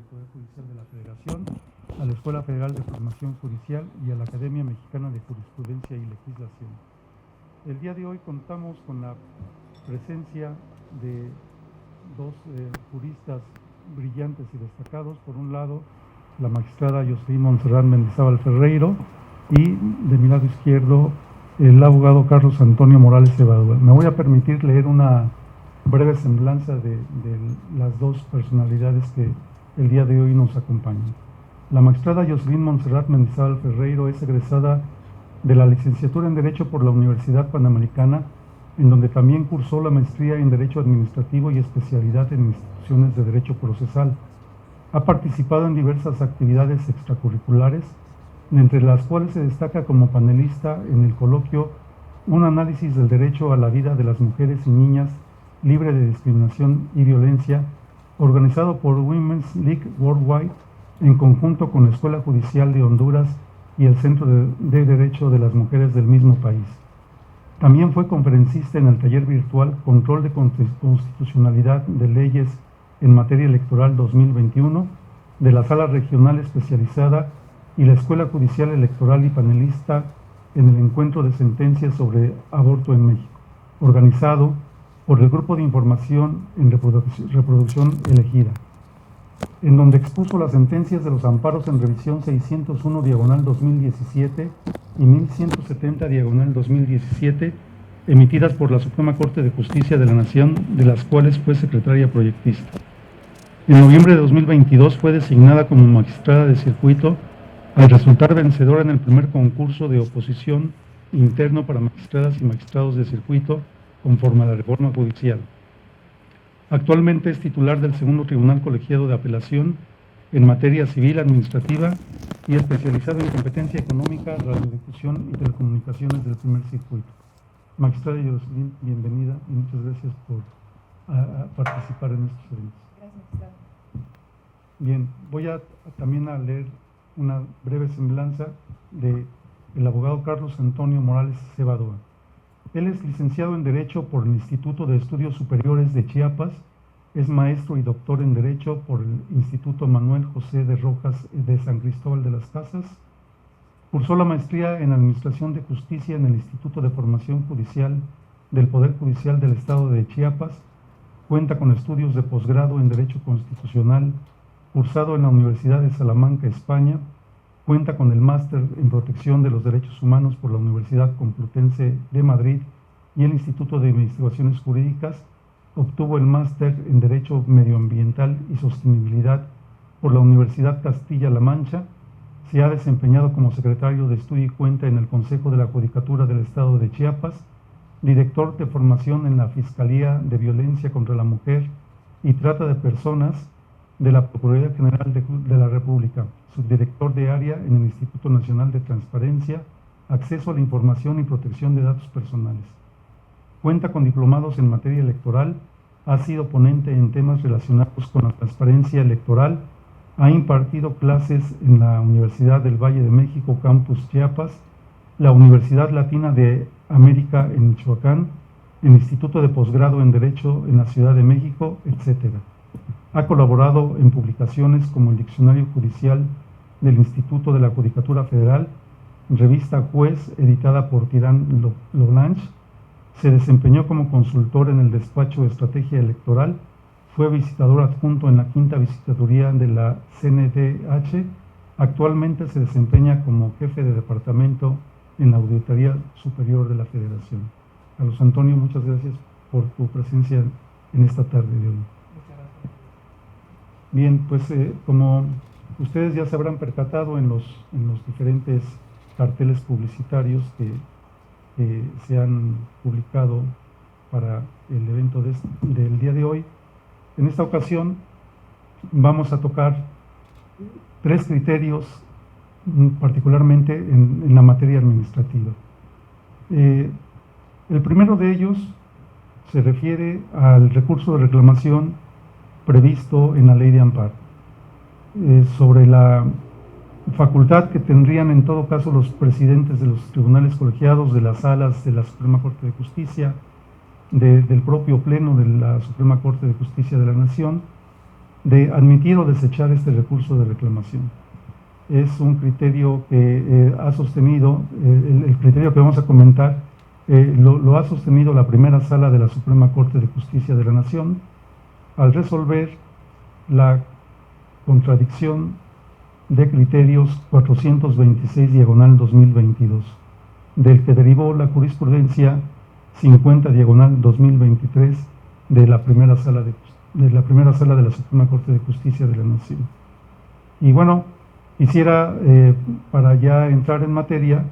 del Poder Judicial de la Federación, a la Escuela Federal de Formación Judicial y a la Academia Mexicana de Jurisprudencia y Legislación. El día de hoy contamos con la presencia de dos juristas brillantes y destacados. Por un lado, la magistrada Jocelyn Montserrat Mendizábal Ferreiro y de mi lado izquierdo el abogado Carlos Antonio Morales Cebadúa. Me voy a permitir leer una breve semblanza de las dos personalidades que el día de hoy nos acompañan. La magistrada Jocelyn Montserrat Mendizábal Ferreiro es egresada de la licenciatura en Derecho por la Universidad Panamericana, en donde también cursó la maestría en Derecho Administrativo y especialidad en instituciones de Derecho Procesal. Ha participado en diversas actividades extracurriculares, entre las cuales se destaca como panelista en el coloquio Un análisis del derecho a la vida de las mujeres y niñas libre de discriminación y violencia, organizado por Women's League Worldwide en conjunto con la Escuela Judicial de Honduras y el Centro de Derecho de las Mujeres del mismo país. También fue conferencista en el taller virtual Control de Constitucionalidad de Leyes en Materia Electoral 2021 de la Sala Regional Especializada y la Escuela Judicial Electoral y panelista en el Encuentro de Sentencias sobre Aborto en México, organizado por el Grupo de Información en Reproducción Elegida, en donde expuso las sentencias de los amparos en revisión 601/2017 y 1170/2017 emitidas por la Suprema Corte de Justicia de la Nación, de las cuales fue secretaria proyectista. En noviembre de 2022 fue designada como magistrada de circuito al resultar vencedora en el primer concurso de oposición interno para magistradas y magistrados de circuito conforme a la reforma judicial. Actualmente es titular del segundo Tribunal Colegiado de Apelación en materia civil administrativa y especializado en competencia económica, radiodifusión y telecomunicaciones del primer circuito. Magistrada Jocelyn, bienvenida y muchas gracias por participar en estos eventos. Gracias, magistrado. Bien, voy también a leer una breve semblanza del abogado Carlos Antonio Morales Cebadúa. Él es licenciado en Derecho por el Instituto de Estudios Superiores de Chiapas, es maestro y doctor en Derecho por el Instituto Manuel José de Rojas de San Cristóbal de las Casas, cursó la maestría en Administración de Justicia en el Instituto de Formación Judicial del Poder Judicial del Estado de Chiapas, cuenta con estudios de posgrado en Derecho Constitucional, cursado en la Universidad de Salamanca, España, cuenta con el máster en Protección de los Derechos Humanos por la Universidad Complutense de Madrid y el Instituto de Investigaciones Jurídicas, obtuvo el máster en Derecho Medioambiental y Sostenibilidad por la Universidad Castilla-La Mancha, se ha desempeñado como secretario de Estudio y Cuenta en el Consejo de la Judicatura del Estado de Chiapas, director de formación en la Fiscalía de Violencia contra la Mujer y Trata de Personas de la Procuraduría General de la República, subdirector de área en el Instituto Nacional de Transparencia, Acceso a la Información y Protección de Datos Personales. Cuenta con diplomados en materia electoral, ha sido ponente en temas relacionados con la transparencia electoral, ha impartido clases en la Universidad del Valle de México, Campus Chiapas, la Universidad Latina de América en Michoacán, el Instituto de Posgrado en Derecho en la Ciudad de México, etc. Ha colaborado en publicaciones como el Diccionario Judicial del Instituto de la Judicatura Federal, revista Juez, editada por Tirán Loblanche. Se desempeñó como consultor en el despacho de estrategia electoral, fue visitador adjunto en la quinta visitaduría de la CNDH, actualmente se desempeña como jefe de departamento en la Auditoría Superior de la Federación. Carlos Antonio, muchas gracias por tu presencia en esta tarde de hoy. Bien, pues como ustedes ya se habrán percatado en los diferentes carteles publicitarios que se han publicado para el evento del día de hoy, en esta ocasión vamos a tocar tres criterios, particularmente en la materia administrativa. El primero de ellos se refiere al recurso de reclamación previsto en la Ley de Amparo, sobre la facultad que tendrían en todo caso los presidentes de los tribunales colegiados, de las salas de la Suprema Corte de Justicia, del propio Pleno de la Suprema Corte de Justicia de la Nación, de admitir o desechar este recurso de reclamación. Es un criterio que ha sostenido, el criterio que vamos a comentar, lo ha sostenido la primera sala de la Suprema Corte de Justicia de la Nación al resolver la contradicción de criterios 426/2022, del que derivó la jurisprudencia 50/2023 de la primera sala de la Suprema Corte de Justicia de la Nación. Y bueno, quisiera, para ya entrar en materia,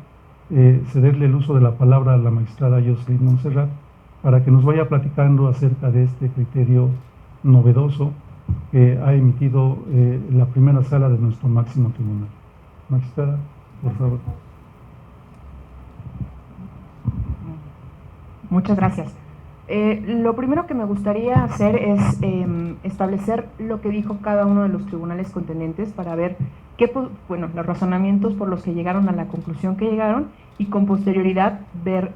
cederle el uso de la palabra a la magistrada Jocelyn Montserrat para que nos vaya platicando acerca de este criterio novedoso que ha emitido la primera sala de nuestro máximo tribunal. Magistrada, por favor. Muchas gracias. Lo primero que me gustaría hacer es establecer lo que dijo cada uno de los tribunales contendientes para ver los razonamientos por los que llegaron a la conclusión que llegaron y con posterioridad ver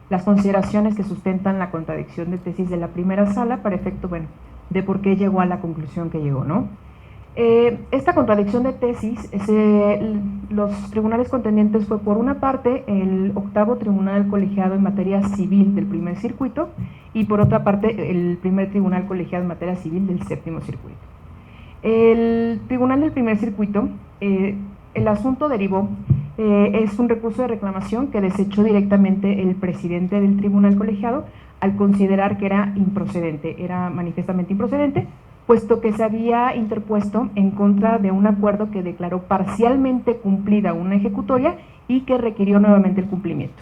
las consideraciones que sustentan la contradicción de tesis de la primera sala para efecto, de por qué llegó a la conclusión que llegó, ¿no? Esta contradicción de tesis, los tribunales contendientes fue por una parte el octavo tribunal colegiado en materia civil del primer circuito y por otra parte el primer tribunal colegiado en materia civil del séptimo circuito. El tribunal del primer circuito, el asunto derivó, es un recurso de reclamación que desechó directamente el presidente del tribunal colegiado al considerar que era improcedente, era manifiestamente improcedente, puesto que se había interpuesto en contra de un acuerdo que declaró parcialmente cumplida una ejecutoria y que requirió nuevamente el cumplimiento.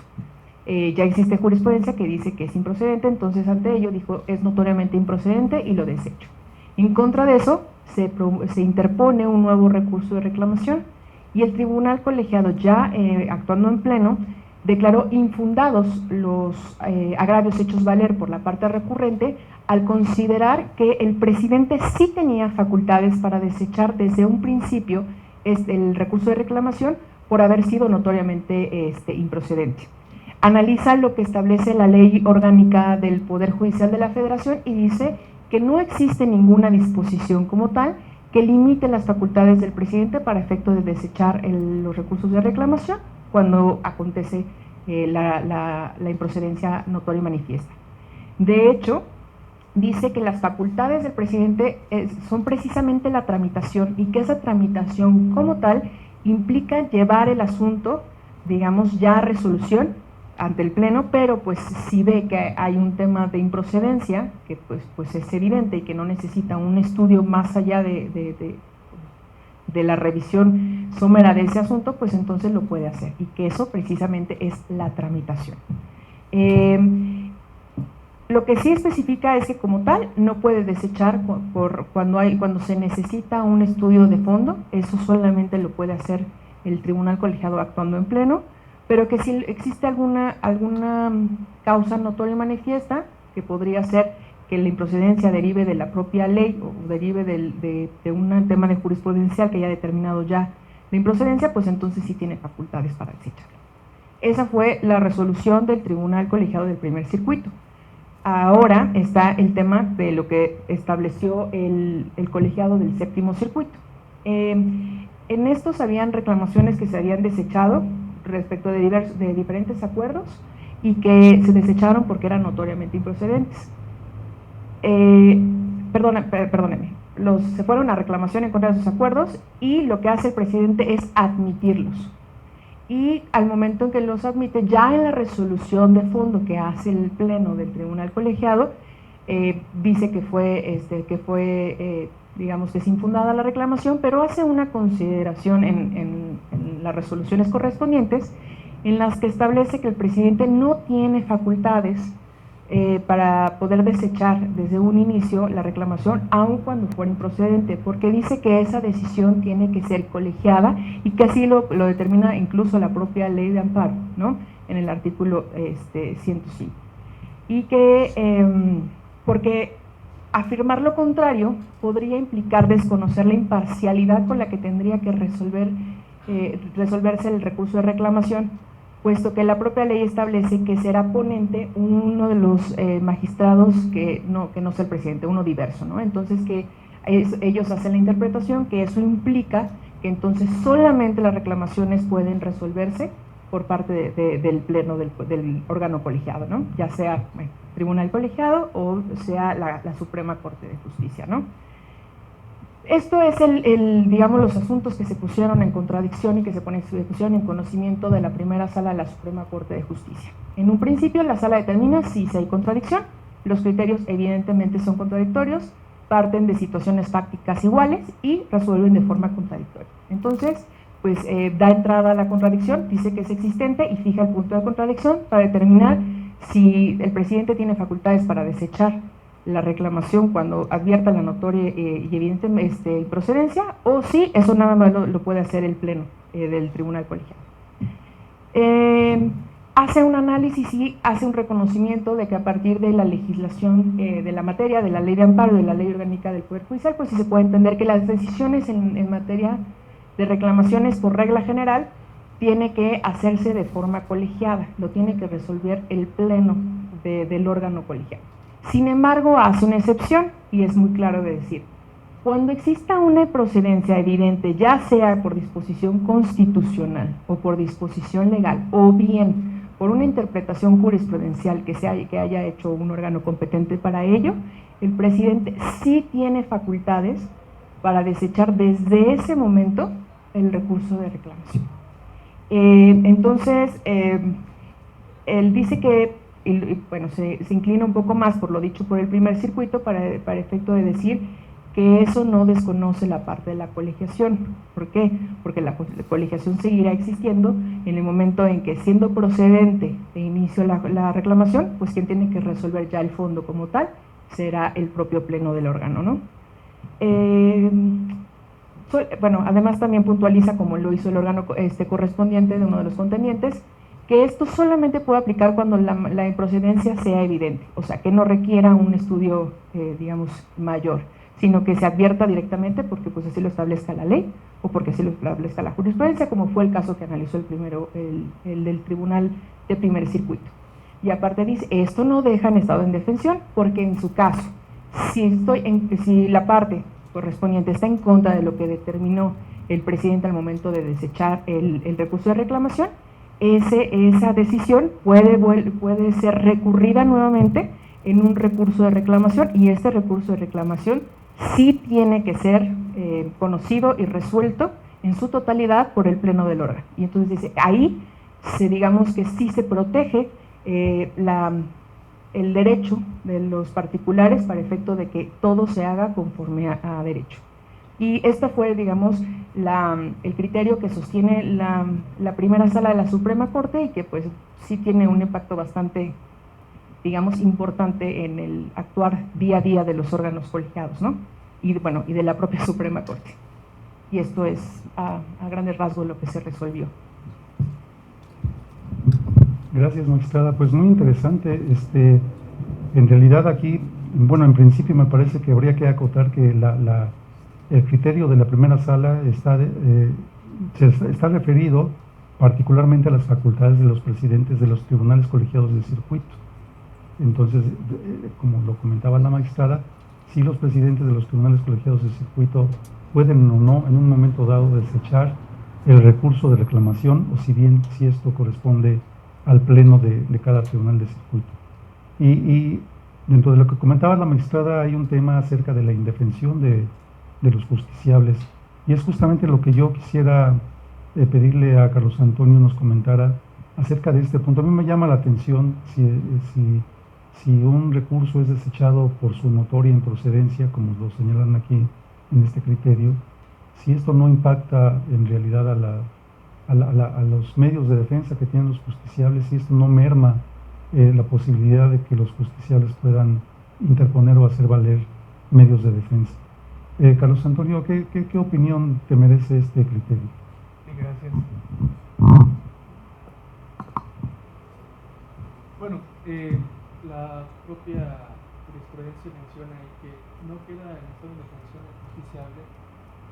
Ya existe jurisprudencia que dice que es improcedente, entonces ante ello dijo es notoriamente improcedente y lo desecho. En contra de eso se interpone un nuevo recurso de reclamación y el tribunal colegiado, ya actuando en pleno, declaró infundados los agravios hechos valer por la parte recurrente al considerar que el presidente sí tenía facultades para desechar desde un principio el recurso de reclamación por haber sido notoriamente improcedente. Analiza lo que establece la ley orgánica del Poder Judicial de la Federación y dice que no existe ninguna disposición como tal que limite las facultades del presidente para efecto de desechar los recursos de reclamación cuando acontece la improcedencia notoria y manifiesta. De hecho, dice que las facultades del presidente son precisamente la tramitación y que esa tramitación como tal implica llevar el asunto, digamos, ya a resolución ante el Pleno, pero pues si ve que hay un tema de improcedencia, que pues es evidente y que no necesita un estudio más allá de la revisión somera de ese asunto, pues entonces lo puede hacer, y que eso precisamente es la tramitación. Lo que sí especifica es que como tal no puede desechar cuando se necesita un estudio de fondo, eso solamente lo puede hacer el tribunal colegiado actuando en pleno, pero que si existe alguna causa notoria y manifiesta, que podría ser que la improcedencia derive de la propia ley o derive de un tema de jurisprudencial que haya determinado ya la improcedencia, pues entonces sí tiene facultades para desecharlo. Esa fue la resolución del tribunal colegiado del primer circuito. Ahora está el tema de lo que estableció el colegiado del séptimo circuito. En estos habían reclamaciones que se habían desechado respecto de diferentes acuerdos y que se desecharon porque eran notoriamente improcedentes. Perdónenme, se fueron a reclamación en contra de esos acuerdos y lo que hace el presidente es admitirlos. Y al momento en que los admite, ya en la resolución de fondo que hace el pleno del tribunal colegiado, dice que fue digamos, desinfundada la reclamación, pero hace una consideración en las resoluciones correspondientes en las que establece que el presidente no tiene facultades para poder desechar desde un inicio la reclamación, aun cuando fuera improcedente, porque dice que esa decisión tiene que ser colegiada y que así lo determina incluso la propia ley de amparo, ¿no? En el artículo 105. Y que, porque afirmar lo contrario podría implicar desconocer la imparcialidad con la que tendría que resolverse el recurso de reclamación, puesto que la propia ley establece que será ponente uno de los magistrados que no sea el presidente, uno diverso, ¿no? Entonces que ellos hacen la interpretación que eso implica que entonces solamente las reclamaciones pueden resolverse por parte del pleno del órgano colegiado, ¿no? Ya sea tribunal colegiado o sea la Suprema Corte de Justicia, ¿no? Esto es digamos, los asuntos que se pusieron en contradicción y que se pusieron en conocimiento de la primera sala de la Suprema Corte de Justicia. En un principio, la sala determina si hay contradicción. Los criterios evidentemente son contradictorios, parten de situaciones fácticas iguales y resuelven de forma contradictoria. Entonces, pues da entrada a la contradicción, dice que es existente y fija el punto de contradicción para determinar si el presidente tiene facultades para desechar la reclamación cuando advierta la notoria y evidente procedencia, o si eso nada más lo puede hacer el pleno del tribunal colegiado. Hace un análisis y hace un reconocimiento de que a partir de la legislación de la materia, de la ley de amparo, de la ley orgánica del Poder Judicial, pues sí se puede entender que las decisiones en materia de reclamaciones por regla general tiene que hacerse de forma colegiada, lo tiene que resolver el pleno del órgano colegiado. Sin embargo, hace una excepción, y es muy claro de decir, cuando exista una procedencia evidente, ya sea por disposición constitucional o por disposición legal, o bien por una interpretación jurisprudencial que haya hecho un órgano competente para ello, el presidente sí tiene facultades para desechar desde ese momento el recurso de reclamación. Entonces, él dice que bueno, se inclina un poco más por lo dicho por el primer circuito para efecto de decir que eso no desconoce la parte de la colegiación. ¿Por qué? Porque la colegiación seguirá existiendo en el momento en que, siendo procedente de inicio la reclamación, pues quien tiene que resolver ya el fondo como tal será el propio pleno del órgano, ¿no? Bueno, además también puntualiza, como lo hizo el órgano correspondiente de uno de los contendientes, que esto solamente puede aplicar cuando la improcedencia sea evidente, o sea, que no requiera un estudio, digamos, mayor, sino que se advierta directamente porque pues así lo establezca la ley o porque así lo establezca la jurisprudencia, como fue el caso que analizó el del tribunal de primer circuito. Y aparte dice, esto no deja en estado de indefensión, porque en su caso, si la parte correspondiente está en contra de lo que determinó el presidente al momento de desechar el recurso de reclamación, esa decisión puede ser recurrida nuevamente en un recurso de reclamación, y este recurso de reclamación sí tiene que ser conocido y resuelto en su totalidad por el pleno del órgano. Y entonces dice, ahí digamos que sí se protege el derecho de los particulares para efecto de que todo se haga conforme a derecho. Y este fue, digamos, el criterio que sostiene la primera sala de la Suprema Corte, y que pues sí tiene un impacto bastante, digamos, importante en el actuar día a día de los órganos colegiados, ¿no? Y bueno, y de la propia Suprema Corte. Y esto es a grandes rasgos lo que se resolvió. Gracias, magistrada. Pues muy interesante. En realidad aquí, bueno, en principio me parece que habría que acotar que el criterio de la primera sala está referido particularmente a las facultades de los presidentes de los tribunales colegiados de circuito. Entonces, como lo comentaba la magistrada, si los presidentes de los tribunales colegiados de circuito pueden o no en un momento dado desechar el recurso de reclamación, o si esto corresponde al pleno de cada tribunal de circuito. Y dentro de lo que comentaba la magistrada hay un tema acerca de la indefensión de los justiciables, y es justamente lo que yo quisiera pedirle a Carlos Antonio nos comentara acerca de este punto. A mí me llama la atención si un recurso es desechado por su notoria improcedencia, como lo señalan aquí en este criterio, si esto no impacta en realidad a los medios de defensa que tienen los justiciables, si esto no merma la posibilidad de que los justiciables puedan interponer o hacer valer medios de defensa. Carlos Antonio, ¿qué opinión te merece este criterio? Sí, gracias. Bueno, la propia jurisprudencia menciona ahí que no queda en estado de indefensión el justiciable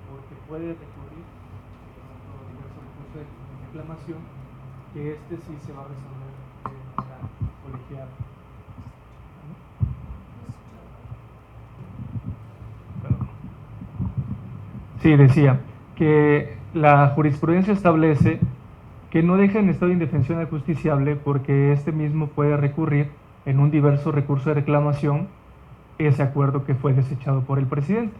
porque puede recurrir, por ejemplo, diversos recursos de reclamación, que sí se va a resolver de manera colegiada. Sí, decía que la jurisprudencia establece que no deja en estado de indefensión al justiciable porque este mismo puede recurrir en un diverso recurso de reclamación ese acuerdo que fue desechado por el presidente.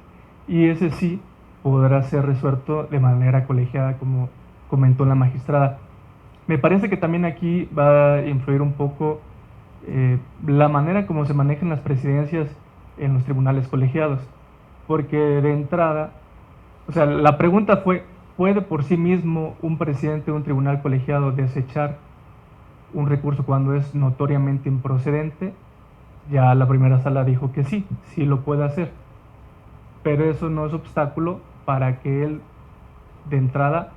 Y ese sí podrá ser resuelto de manera colegiada, como comentó la magistrada. Me parece que también aquí va a influir un poco la manera como se manejan las presidencias en los tribunales colegiados, porque de entrada, o sea, la pregunta fue, ¿puede por sí mismo un presidente de un tribunal colegiado desechar un recurso cuando es notoriamente improcedente? Ya la primera sala dijo que sí, sí lo puede hacer, pero eso no es obstáculo para que él de entrada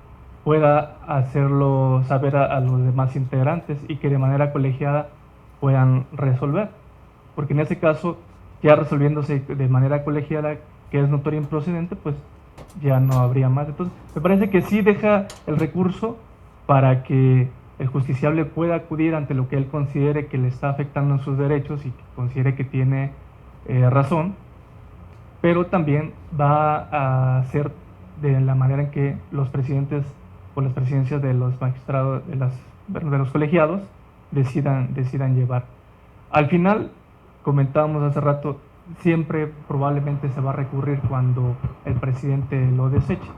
pueda hacerlo saber a los demás integrantes y que de manera colegiada puedan resolver, porque en ese caso, ya resolviéndose de manera colegiada que es notorio improcedente, pues ya no habría más. Entonces, me parece que sí deja el recurso para que el justiciable pueda acudir ante lo que él considere que le está afectando en sus derechos y que considere que tiene razón, pero también va a ser de la manera en que los presidentes o las presidencias de los magistrados, de los colegiados, decidan llevar. Al final, comentábamos hace rato, siempre probablemente se va a recurrir cuando el presidente lo deseche,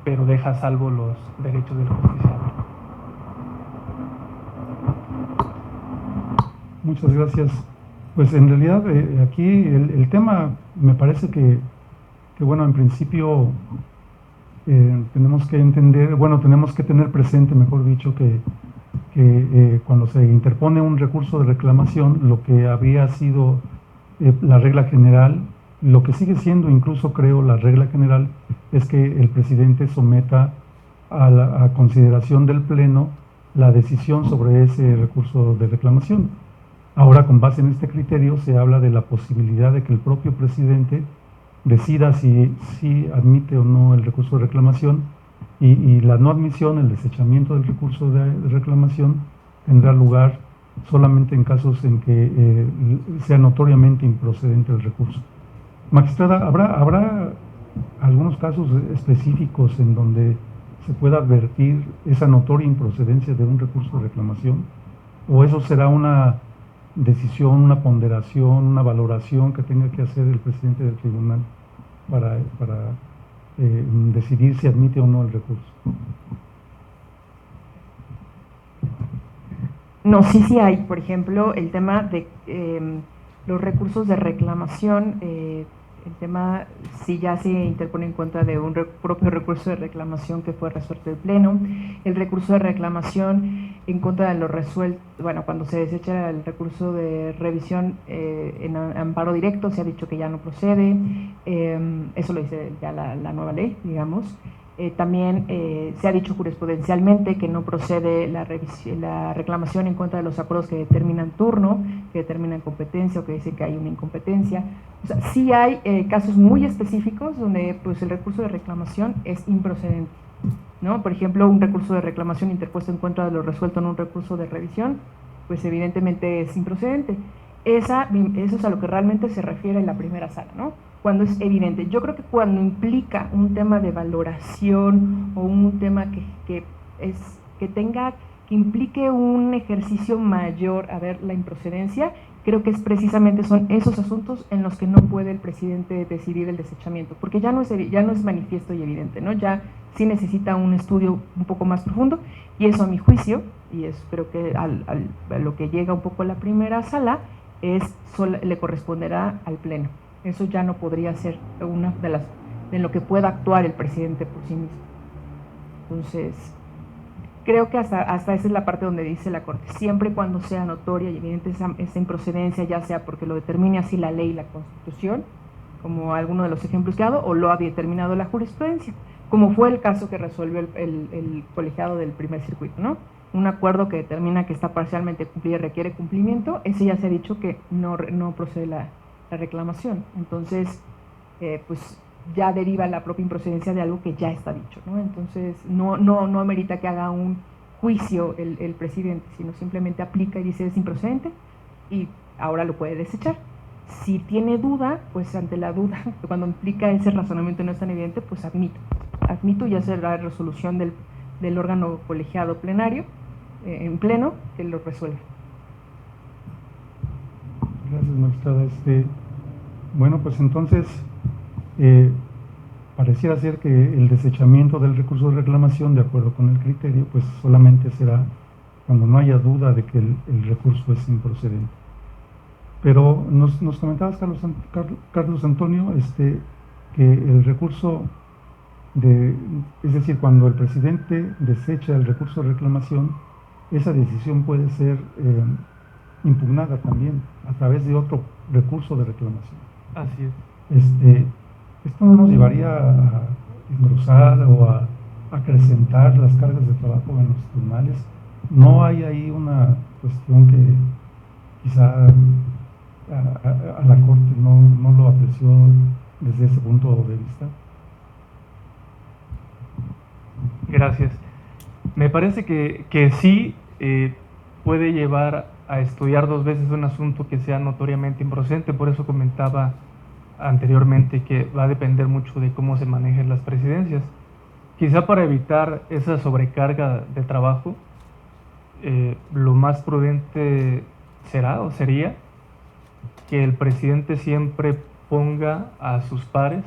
pero deja a salvo los derechos del justiciable. Muchas gracias. Pues en realidad aquí el tema me parece que bueno, en principio tenemos que entender, bueno, tenemos que tener presente, mejor dicho, que cuando se interpone un recurso de reclamación, lo que había sido la regla general, lo que sigue siendo incluso creo la regla general, es que el presidente someta a consideración del Pleno la decisión sobre ese recurso de reclamación. Ahora, con base en este criterio, se habla de la posibilidad de que el propio presidente decida si admite o no el recurso de reclamación, y la no admisión, el desechamiento del recurso de reclamación tendrá lugar solamente en casos en que sea notoriamente improcedente el recurso. Magistrada, ¿habrá algunos casos específicos en donde se pueda advertir esa notoria improcedencia de un recurso de reclamación? ¿O eso será una decisión, una ponderación, una valoración que tenga que hacer el presidente del tribunal para decidir si admite o no el recurso? No, sí hay. Por ejemplo, el tema de los recursos de reclamación, el tema si ya se interpone en contra de un propio recurso de reclamación que fue resuelto el Pleno, el recurso de reclamación en contra de lo resuelto, bueno, cuando se desecha el recurso de revisión en amparo directo, se ha dicho que ya no procede, eso lo dice ya la nueva ley, digamos. También se ha dicho jurisprudencialmente que no procede la reclamación en contra de los acuerdos que determinan turno, que determinan competencia o que dicen que hay una incompetencia. O sea, sí hay casos muy específicos donde pues, el recurso de reclamación es improcedente, ¿no? Por ejemplo, un recurso de reclamación interpuesto en contra de lo resuelto en un recurso de revisión, pues evidentemente es improcedente. Eso es a lo que realmente se refiere en la primera sala, ¿no? Cuando es evidente. Yo creo que cuando implica un tema de valoración o un tema que implique un ejercicio mayor a ver la improcedencia, creo que precisamente son esos asuntos en los que no puede el presidente decidir el desechamiento, porque ya no es manifiesto y evidente, ¿no? Ya sí necesita un estudio un poco más profundo, y eso a mi juicio, y eso creo que a lo que llega un poco a la primera sala, le corresponderá al Pleno. Eso ya no podría ser una de lo que pueda actuar el presidente por sí mismo. Entonces, creo que hasta esa es la parte donde dice la Corte, siempre y cuando sea notoria y evidente esa improcedencia, ya sea porque lo determine así la ley y la Constitución, como alguno de los ejemplos que ha dado, o lo ha determinado la jurisprudencia, como fue el caso que resolvió el colegiado del primer circuito, ¿no? Un acuerdo que determina que está parcialmente cumplido y requiere cumplimiento, ese ya se ha dicho que no procede la reclamación. Entonces, pues ya deriva la propia improcedencia de algo que ya está dicho, ¿no? Entonces, no amerita que haga un juicio el presidente, sino simplemente aplica y dice es improcedente y ahora lo puede desechar. Si tiene duda, pues ante la duda, cuando implica ese razonamiento no es tan evidente, pues admito y hacer la resolución del órgano colegiado plenario, en pleno, que lo resuelve. Gracias, magistrada. Bueno, pues entonces pareciera ser que el desechamiento del recurso de reclamación, de acuerdo con el criterio, pues solamente será cuando no haya duda de que el recurso es improcedente. Pero nos comentabas, Carlos Antonio, que el recurso es decir, cuando el presidente desecha el recurso de reclamación, esa decisión puede ser impugnada también a través de otro recurso de reclamación. Así es. Esto no nos llevaría a engrosar o a acrecentar las cargas de trabajo en los tribunales. ¿No hay ahí una cuestión que quizá a la Corte no lo apreció desde ese punto de vista? Gracias. Me parece que sí puede llevar a estudiar dos veces un asunto que sea notoriamente improcedente. Por eso comentaba anteriormente que va a depender mucho de cómo se manejen las presidencias. Quizá para evitar esa sobrecarga de trabajo, lo más prudente será o sería que el presidente siempre ponga a sus pares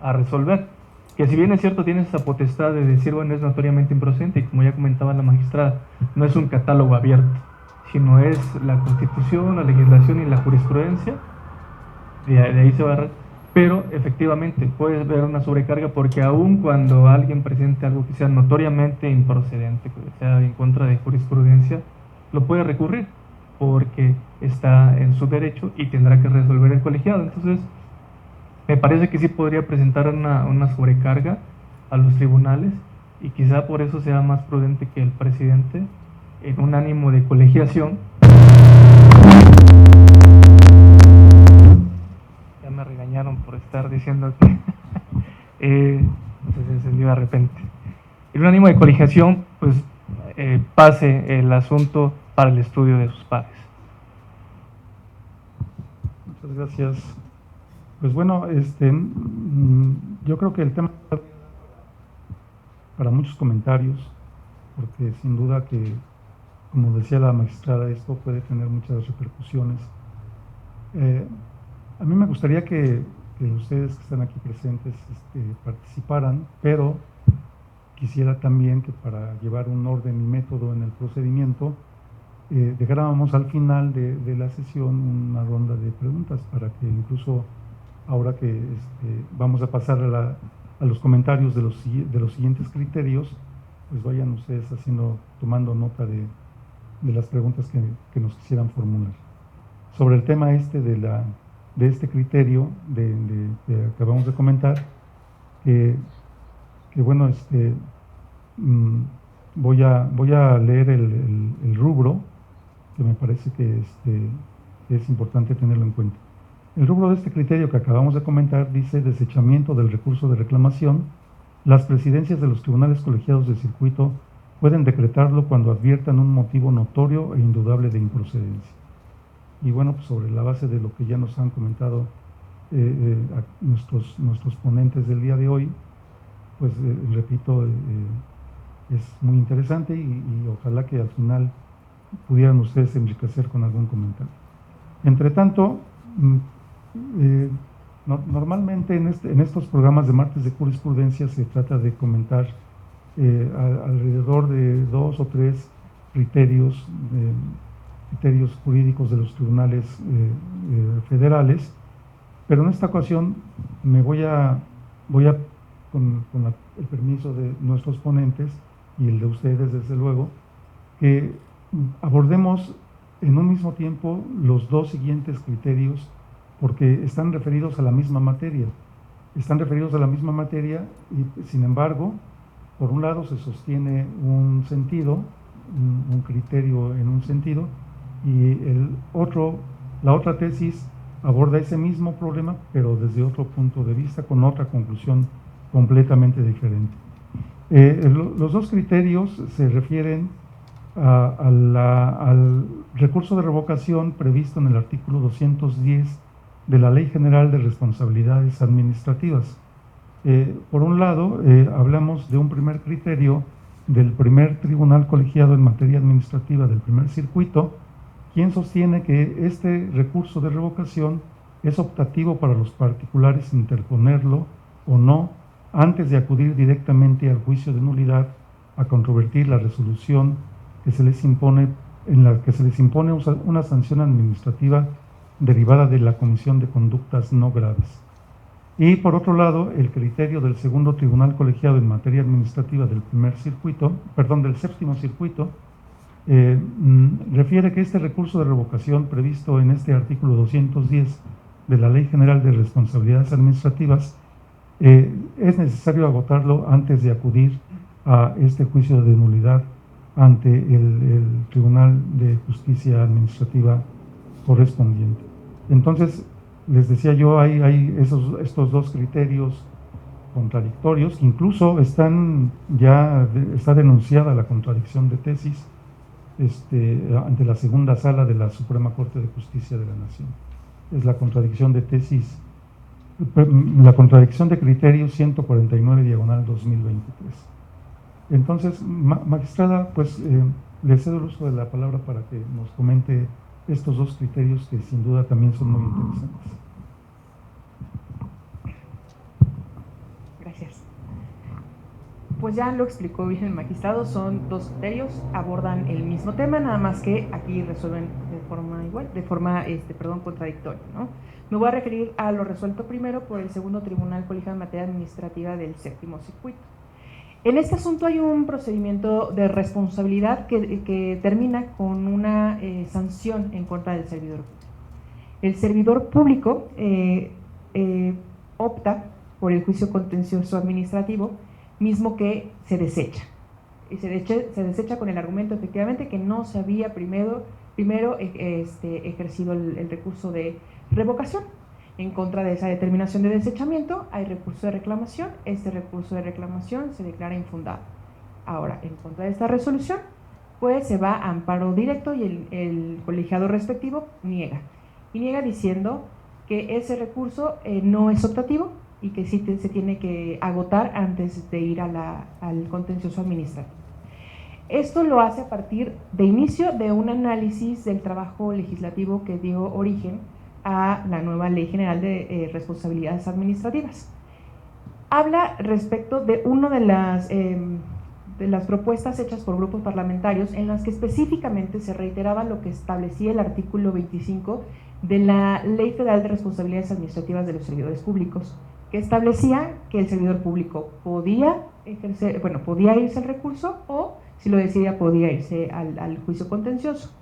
a resolver. Que si bien es cierto, tiene esa potestad de decir, bueno, es notoriamente improcedente, y como ya comentaba la magistrada, no es un catálogo abierto, sino es la Constitución, la legislación y la jurisprudencia, de ahí se va a... Pero efectivamente puede haber una sobrecarga, porque aun cuando alguien presente algo que sea notoriamente improcedente, que sea en contra de jurisprudencia, lo puede recurrir, porque está en su derecho y tendrá que resolver el colegiado. Entonces, me parece que sí podría presentar una sobrecarga a los tribunales, y quizá por eso sea más prudente que el presidente, en un ánimo de colegiación, ya me regañaron por estar diciendo que se encendió de repente, en un ánimo de colegiación, pues pase el asunto para el estudio de sus pares. Muchas gracias. Pues bueno, yo creo que el tema para muchos comentarios, porque sin duda que, como decía la magistrada, esto puede tener muchas repercusiones. A mí me gustaría que ustedes que están aquí presentes participaran, pero quisiera también que para llevar un orden y método en el procedimiento, dejáramos al final de la sesión una ronda de preguntas para que incluso ahora que vamos a pasar a los comentarios de los siguientes criterios, pues vayan ustedes tomando nota de las preguntas que nos quisieran formular. Sobre el tema de este criterio que acabamos de comentar, que bueno, voy a leer el rubro, que me parece que es importante tenerlo en cuenta. El rubro de este criterio que acabamos de comentar dice: desechamiento del recurso de reclamación. Las presidencias de los tribunales colegiados de circuito pueden decretarlo cuando adviertan un motivo notorio e indudable de improcedencia. Y bueno, pues sobre la base de lo que ya nos han comentado nuestros ponentes del día de hoy, pues repito, es muy interesante y ojalá que al final pudieran ustedes enriquecer con algún comentario. Entre tanto, normalmente en estos programas de martes de jurisprudencia se trata de comentar alrededor de 2 o 3 criterios jurídicos de los tribunales federales, pero en esta ocasión me voy a con el permiso de nuestros ponentes y el de ustedes, desde luego, que abordemos en un mismo tiempo los dos siguientes criterios, porque están referidos a la misma materia. Y, sin embargo, por un lado se sostiene un sentido, un criterio en un sentido, y la otra tesis aborda ese mismo problema, pero desde otro punto de vista, con otra conclusión completamente diferente. Los dos criterios se refieren al recurso de revocación previsto en el artículo 210 de la Ley General de Responsabilidades Administrativas. Por un lado, hablamos de un primer criterio del primer tribunal colegiado en materia administrativa del primer circuito, quien sostiene que este recurso de revocación es optativo para los particulares interponerlo o no antes de acudir directamente al juicio de nulidad a controvertir la resolución que se les impone, en la que se les impone una sanción administrativa derivada de la comisión de conductas no graves. Y por otro lado, el criterio del segundo tribunal colegiado en materia administrativa del del séptimo circuito, refiere que este recurso de revocación previsto en este artículo 210 de la Ley General de Responsabilidades Administrativas es necesario agotarlo antes de acudir a este juicio de nulidad ante el Tribunal de Justicia Administrativa correspondiente. Entonces, les decía yo, hay estos dos criterios contradictorios, que incluso está denunciada la contradicción de tesis ante la segunda sala de la Suprema Corte de Justicia de la Nación. Es la contradicción de tesis, la contradicción de criterios 149/2023. Entonces, magistrada, pues le cedo el uso de la palabra para que nos comente estos dos criterios que sin duda también son muy interesantes. Gracias. Pues ya lo explicó bien el magistrado, son dos criterios, abordan el mismo tema, nada más que aquí resuelven de forma contradictoria, ¿no? Me voy a referir a lo resuelto primero por el segundo tribunal colegiado en materia administrativa del séptimo circuito. En este asunto hay un procedimiento de responsabilidad que termina con una sanción en contra del servidor público. El servidor público opta por el juicio contencioso administrativo, mismo que se desecha. Y se desecha con el argumento efectivamente que no se había primero ejercido el recurso de revocación. En contra de esa determinación de desechamiento hay recurso de reclamación, este recurso de reclamación se declara infundado. Ahora, en contra de esta resolución, pues se va a amparo directo y el colegiado respectivo niega. Y niega diciendo que ese recurso no es optativo y que sí se tiene que agotar antes de ir al contencioso administrativo. Esto lo hace a partir de inicio de un análisis del trabajo legislativo que dio origen a la nueva Ley General de Responsabilidades Administrativas. Habla respecto de una de las propuestas hechas por grupos parlamentarios en las que específicamente se reiteraba lo que establecía el artículo 25 de la Ley Federal de Responsabilidades Administrativas de los Servidores Públicos, que establecía que el servidor público podía irse al recurso o, si lo decidía, podía irse al juicio contencioso.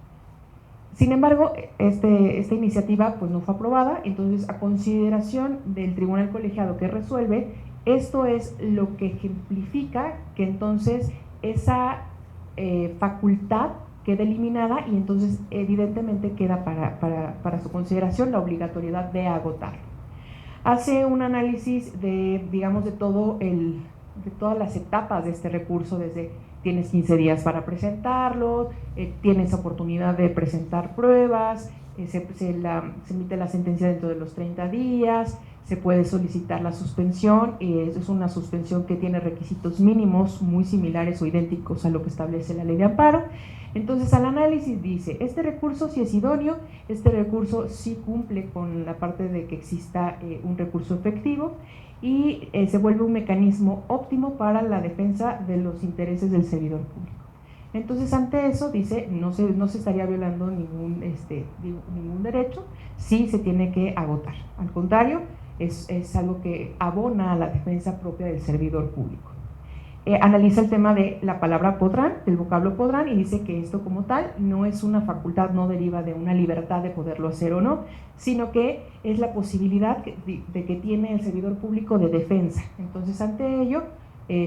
Sin embargo, esta iniciativa pues no fue aprobada, entonces a consideración del tribunal colegiado que resuelve, esto es lo que ejemplifica que entonces esa facultad queda eliminada y entonces evidentemente queda para su consideración la obligatoriedad de agotarlo. Hace un análisis de todas las etapas de este recurso, desde tienes 15 días para presentarlo, tienes oportunidad de presentar pruebas, se emite la sentencia dentro de los 30 días, se puede solicitar la suspensión, es una suspensión que tiene requisitos mínimos muy similares o idénticos a lo que establece la ley de amparo. Entonces al análisis dice, este recurso sí es idóneo, este recurso sí cumple con la parte de que exista un recurso efectivo y se vuelve un mecanismo óptimo para la defensa de los intereses del servidor público. Entonces ante eso dice, no se estaría violando ningún derecho, sí se tiene que agotar, al contrario, es algo que abona a la defensa propia del servidor público. Analiza el tema de la palabra podrán, del vocablo podrán, y dice que esto como tal no es una facultad, no deriva de una libertad de poderlo hacer o no, sino que es la posibilidad de que tiene el servidor público de defensa. Entonces ante ello,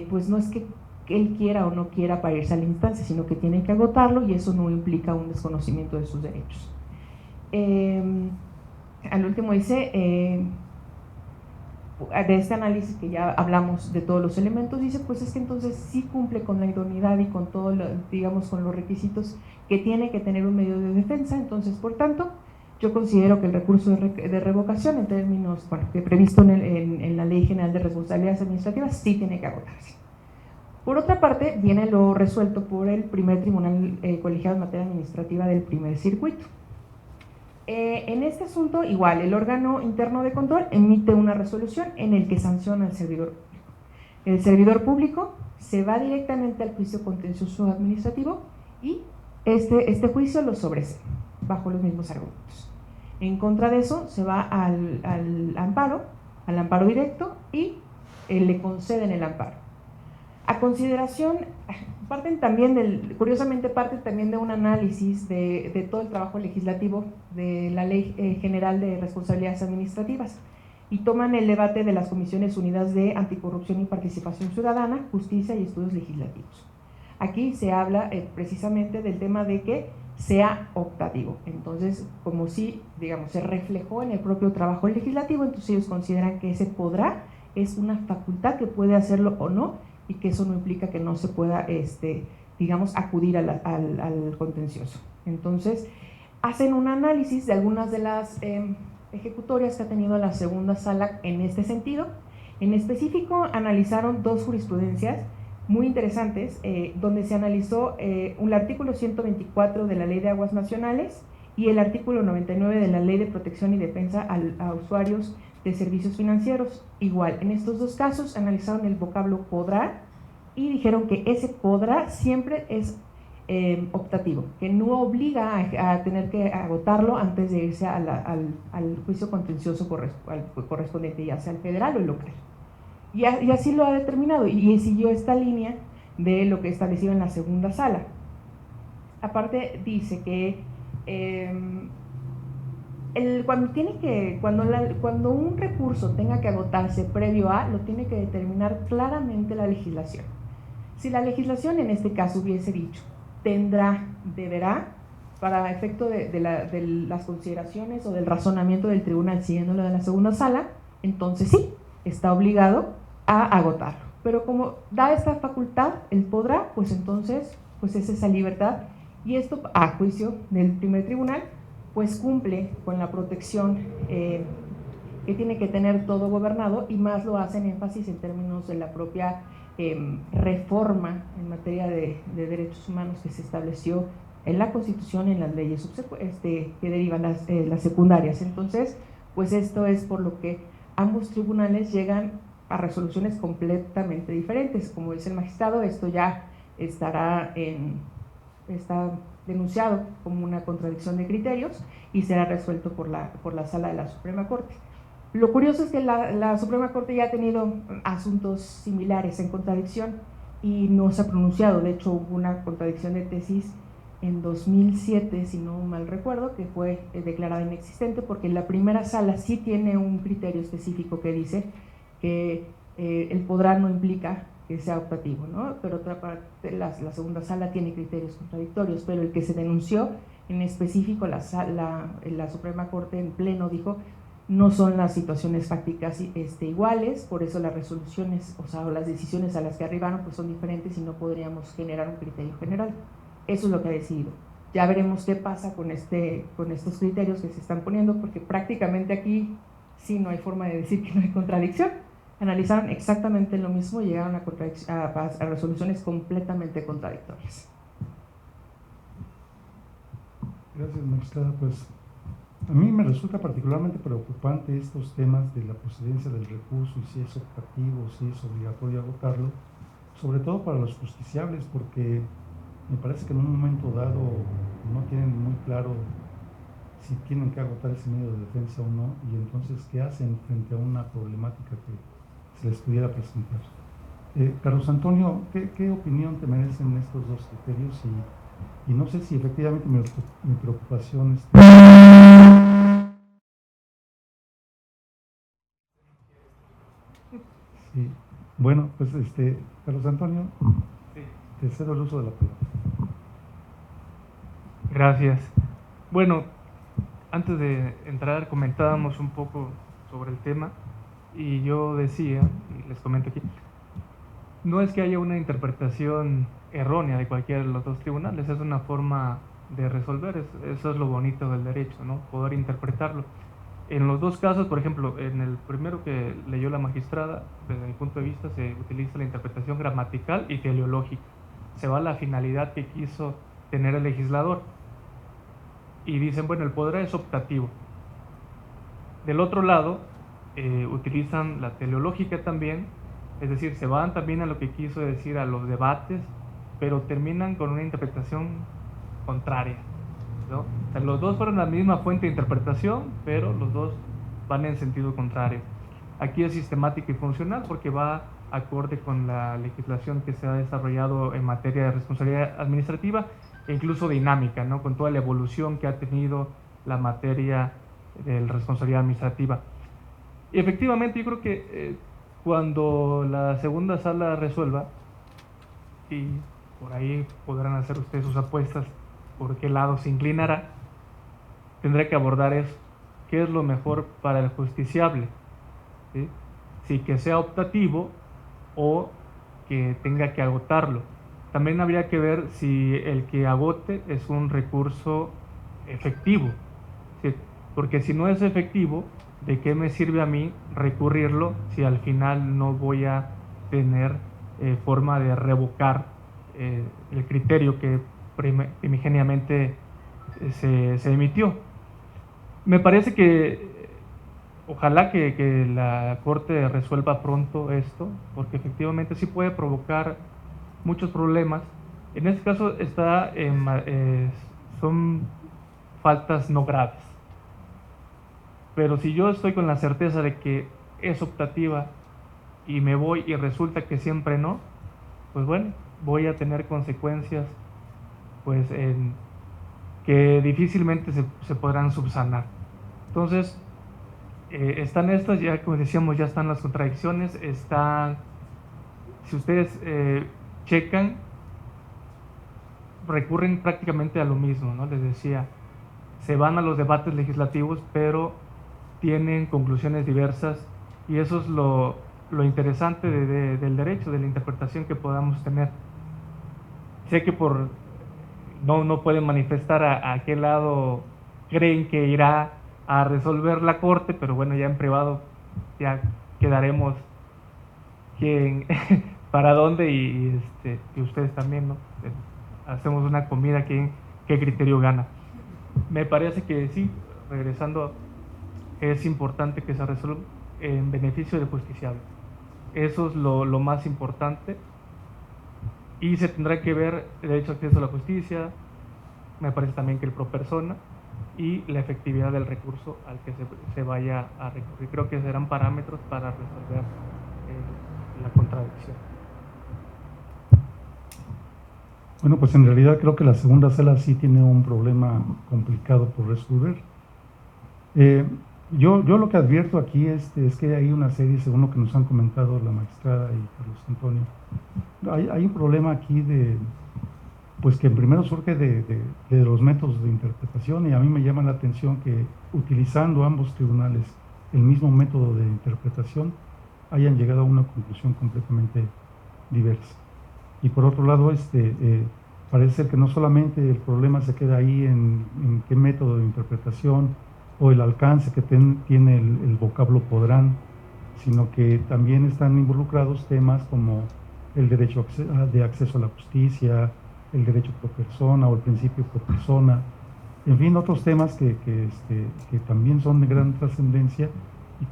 pues no es que él quiera o no quiera para irse a la instancia, sino que tiene que agotarlo y eso no implica un desconocimiento de sus derechos. Al último dice, de este análisis que ya hablamos de todos los elementos, dice pues es que entonces sí cumple con la idoneidad y con todo, con los requisitos que tiene que tener un medio de defensa, entonces por tanto Yo considero que el recurso de revocación, en términos, bueno, que previsto en la Ley General de Responsabilidades Administrativas, sí tiene que agotarse. Por otra parte, viene lo resuelto por el primer tribunal colegiado en materia administrativa del primer circuito. En este asunto, igual, el órgano interno de control emite una resolución en el que sanciona al servidor público. El servidor público se va directamente al juicio contencioso administrativo y este juicio lo sobresee bajo los mismos argumentos. En contra de eso se va al amparo directo y le conceden el amparo. A consideración, curiosamente parten también de un análisis de todo el trabajo legislativo de la Ley General de Responsabilidades Administrativas y toman el debate de las Comisiones Unidas de Anticorrupción y Participación Ciudadana, Justicia y Estudios Legislativos. Aquí se habla precisamente del tema de que sea optativo. Entonces, como si, digamos, se reflejó en el propio trabajo legislativo, entonces ellos consideran que ese podrá es una facultad que puede hacerlo o no, y que eso no implica que no se pueda, digamos, acudir al contencioso. Entonces, hacen un análisis de algunas de las ejecutorias que ha tenido la segunda sala en este sentido. En específico, analizaron dos jurisprudencias muy interesantes, donde se analizó el artículo 124 de la Ley de Aguas Nacionales y el artículo 99 de la Ley de Protección y Defensa a usuarios de servicios financieros. Igual, en estos dos casos analizaron el vocablo podrá y dijeron que ese podrá siempre es optativo, que no obliga a tener que agotarlo antes de irse al juicio contencioso correspondiente, ya sea el federal o el local. Y así lo ha determinado y siguió esta línea de lo que establecido en la segunda sala. Aparte dice que cuando un recurso tenga que agotarse previo a, lo tiene que determinar claramente la legislación. Si la legislación en este caso hubiese dicho tendrá, deberá, para efecto de las consideraciones o del razonamiento del tribunal siguiendo lo de la segunda sala, entonces sí, está obligado a agotarlo. Pero como da esta facultad, el podrá, pues entonces pues es esa libertad, y esto a juicio del primer tribunal pues cumple con la protección que tiene que tener todo gobernado, y más lo hacen énfasis en términos de la propia reforma en materia de derechos humanos que se estableció en la Constitución y en las leyes que derivan las secundarias. Entonces, pues esto es por lo que ambos tribunales llegan a resoluciones completamente diferentes. Como dice el magistrado, esto ya está denunciado como una contradicción de criterios y será resuelto por la sala de la Suprema Corte. Lo curioso es que la Suprema Corte ya ha tenido asuntos similares en contradicción y no se ha pronunciado. De hecho, hubo una contradicción de tesis en 2007, si no mal recuerdo, que fue declarada inexistente porque la primera sala sí tiene un criterio específico que dice que el podrá no implica que sea optativo, ¿no? Pero otra parte, la segunda sala tiene criterios contradictorios, pero el que se denunció en específico, la Suprema Corte en pleno dijo no son las situaciones fácticas iguales, por eso las resoluciones, o sea, las decisiones a las que arribaron pues son diferentes y no podríamos generar un criterio general. Eso es lo que ha decidido. Ya veremos qué pasa con estos criterios que se están poniendo, porque prácticamente aquí sí no hay forma de decir que no hay contradicción. Analizaron exactamente lo mismo y llegaron a resoluciones completamente contradictorias. Gracias, magistrada. Pues a mí me resulta particularmente preocupante estos temas de la procedencia del recurso y si es optativo, si es obligatorio agotarlo, sobre todo para los justiciables, porque me parece que en un momento dado no tienen muy claro si tienen que agotar ese medio de defensa o no, y entonces ¿qué hacen frente a una problemática que se les pudiera presentar? Carlos Antonio, ¿qué opinión te merecen estos dos criterios? Y no sé si efectivamente mi preocupación es... Sí. Bueno, pues Carlos Antonio, Sí. te cedo el uso de la palabra. Gracias. Bueno, antes de entrar comentábamos un poco sobre el tema y yo decía, y les comento aquí, no es que haya una interpretación errónea de cualquiera de los dos tribunales, es una forma de resolver. Eso es lo bonito del derecho, ¿no? Poder interpretarlo. En los dos casos, por ejemplo, en el primero que leyó la magistrada, desde mi punto de vista se utiliza la interpretación gramatical y teleológica. Se va a la finalidad que quiso tener el legislador. Y dicen, bueno, el podrá es optativo. Del otro lado, utilizan la teleológica también, es decir, se van también a lo que quiso decir a los debates, pero terminan con una interpretación contraria, ¿no? O sea, los dos fueron la misma fuente de interpretación, pero los dos van en sentido contrario. Aquí es sistemática y funcional porque va acorde con la legislación que se ha desarrollado en materia de responsabilidad administrativa e incluso dinámica, ¿no? Con toda la evolución que ha tenido la materia de responsabilidad administrativa. Y efectivamente yo creo que cuando la segunda sala resuelva, y por ahí podrán hacer ustedes sus apuestas por qué lado se inclinará, tendrá que abordar eso, qué es lo mejor para el justiciable, ¿sí? Si que sea optativo o que tenga que agotarlo. También habría que ver si el que agote es un recurso efectivo, ¿sí? Porque si no es efectivo, ¿de qué me sirve a mí recurrirlo si al final no voy a tener forma de revocar el criterio que primigeniamente se emitió? Me parece que ojalá que la Corte resuelva pronto esto, porque efectivamente sí puede provocar muchos problemas. En este caso son faltas no graves. Pero si yo estoy con la certeza de que es optativa y me voy y resulta que siempre no, pues bueno, voy a tener consecuencias pues que difícilmente se podrán subsanar. Entonces, están estas, ya como decíamos, ya están las contradicciones, si ustedes checan, recurren prácticamente a lo mismo, ¿no? Les decía, se van a los debates legislativos, pero tienen conclusiones diversas, y eso es lo interesante del derecho, de la interpretación que podamos tener. Sé que no pueden manifestar a qué lado creen que irá a resolver la Corte, pero bueno, ya en privado ya quedaremos para dónde, y ustedes también, ¿no? Hacemos una comida, qué criterio gana. Me parece que sí, regresando, es importante que se resuelva en beneficio del justiciable. Eso es lo más importante, y se tendrá que ver el derecho de acceso a la justicia, me parece también que el pro persona y la efectividad del recurso al que se vaya a recurrir. Creo que serán parámetros para resolver la contradicción. Bueno, pues en realidad creo que la segunda sala sí tiene un problema complicado por resolver. Yo lo que advierto aquí es que hay una serie, según lo que nos han comentado la magistrada y Carlos Antonio, hay un problema aquí pues que primero surge de los métodos de interpretación, y a mí me llama la atención que utilizando ambos tribunales el mismo método de interpretación hayan llegado a una conclusión completamente diversa. Y por otro lado, parece ser que no solamente el problema se queda ahí en qué método de interpretación o el alcance que tiene el vocablo podrán, sino que también están involucrados temas como el derecho de acceso a la justicia, el derecho pro persona o el principio pro persona, en fin, otros temas que también son de gran trascendencia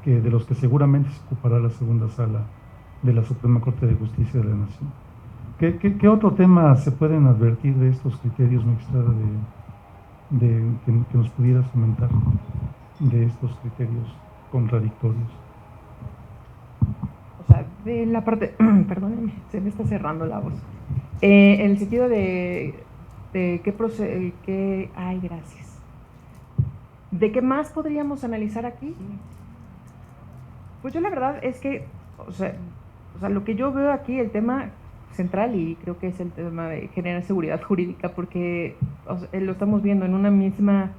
y de los que seguramente se ocupará la segunda sala de la Suprema Corte de Justicia de la Nación. ¿Qué otro tema se pueden advertir de estos criterios, magistrada, que nos pudieras comentar de estos criterios contradictorios? O sea, de la parte, perdónenme, se me está cerrando la voz. En el sentido de qué procede, ay, gracias. ¿De qué más podríamos analizar aquí? Pues yo la verdad es que, o sea, lo que yo veo aquí, el tema central, y creo que es el tema de generar seguridad jurídica, porque lo estamos viendo en una misma,